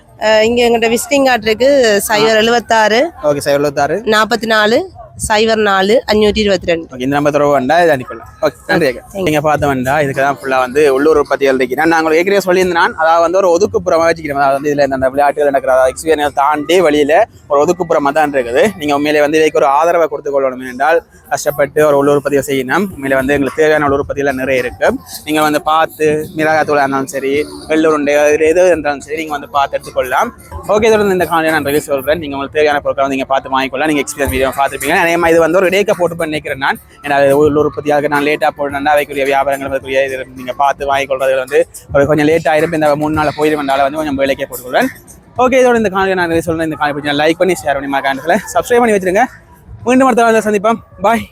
இங்க எங்கிட்ட விசிட்டிங் கார்டு இருக்கு 076 44 04 522. இந்த நம்பர் தொடர்பு வேண்டா இது அனுப்பிடலாம். ஓகே. நன்றி அக்கா. நீங்க பார்த்த வேண்டா இதுக்கு தான் ஃபுல்லா வந்து உள்ளூர் உற்பத்திகள் இருக்கிறேன். நான் உங்களுக்கு ஏற்கனவே சொல்லியிருந்தேன். அதாவது வந்து ஒரு ஒதுக்குப்புறமா வச்சுக்கிறேன். அதாவது வந்து இதுல இந்த விளையாட்டுகள் நடக்கிற எக்ஸ்பீரியன்ஸ் தாண்டி வெளியில ஒரு ஒதுக்குப்புறமா தான் இருக்குது. நீங்க உண்மையிலே வந்து இதுக்கு ஒரு ஆதரவை கொடுத்து கொள்ளணும் என்றால் கஷ்டப்பட்டு ஒரு உள்ளூர் உற்பத்தியை செய்யணும். உண்மையில வந்து எங்களுக்கு தேவையான உள்ளூர் உற்பத்திகள் நிறைய இருக்கு. நீங்க வந்து பார்த்து மிளகாத்தூளா இருந்தாலும் சரி, வெள்ளூருண்டை எது இருந்தாலும் சரி நீங்க வந்து பார்த்து எடுத்துக்கொள்ளலாம். ஓகே. தொடர்ந்து இந்த காலையில் நான் ரிவ்யூ சொல்றேன். நீங்க உங்களுக்கு தேவையான பொருட்களை நீங்க பார்த்து வாங்கிக்கொள்ளலாம். நீங்க எக்ஸ்பீரியன்ஸ் வீடியோ பார்த்துருப்பீங்க. அதேமா இது வந்து ஒரு டேக்கை போட்டு பண்ணிக்கிறேன் நான். ஏன்னா உள்ளூர் உற்பத்தியாக நான் லேட்டாக போடணும்னா அவைக்குரிய வியாபாரங்கள் இது நீங்கள் பார்த்து வாங்கிக்கொள்றது வந்து ஒரு கொஞ்சம் லேட் ஆகிருப்பேன். இந்த 3 நாள் போயிருந்தால வந்து கொஞ்சம் விலைக்கே போட்டுக்கொள்வேன். ஓகே. இதோட இந்த காலையில் நான் சொல்கிறேன். இந்த காலை பிடிச்சி லைக் பண்ணி ஷேர் பண்ணி மறக்காம சப்ஸ்கிரைப் பண்ணி வச்சிருங்க. மீண்டும் அடுத்த சந்திப்போம். பாய்.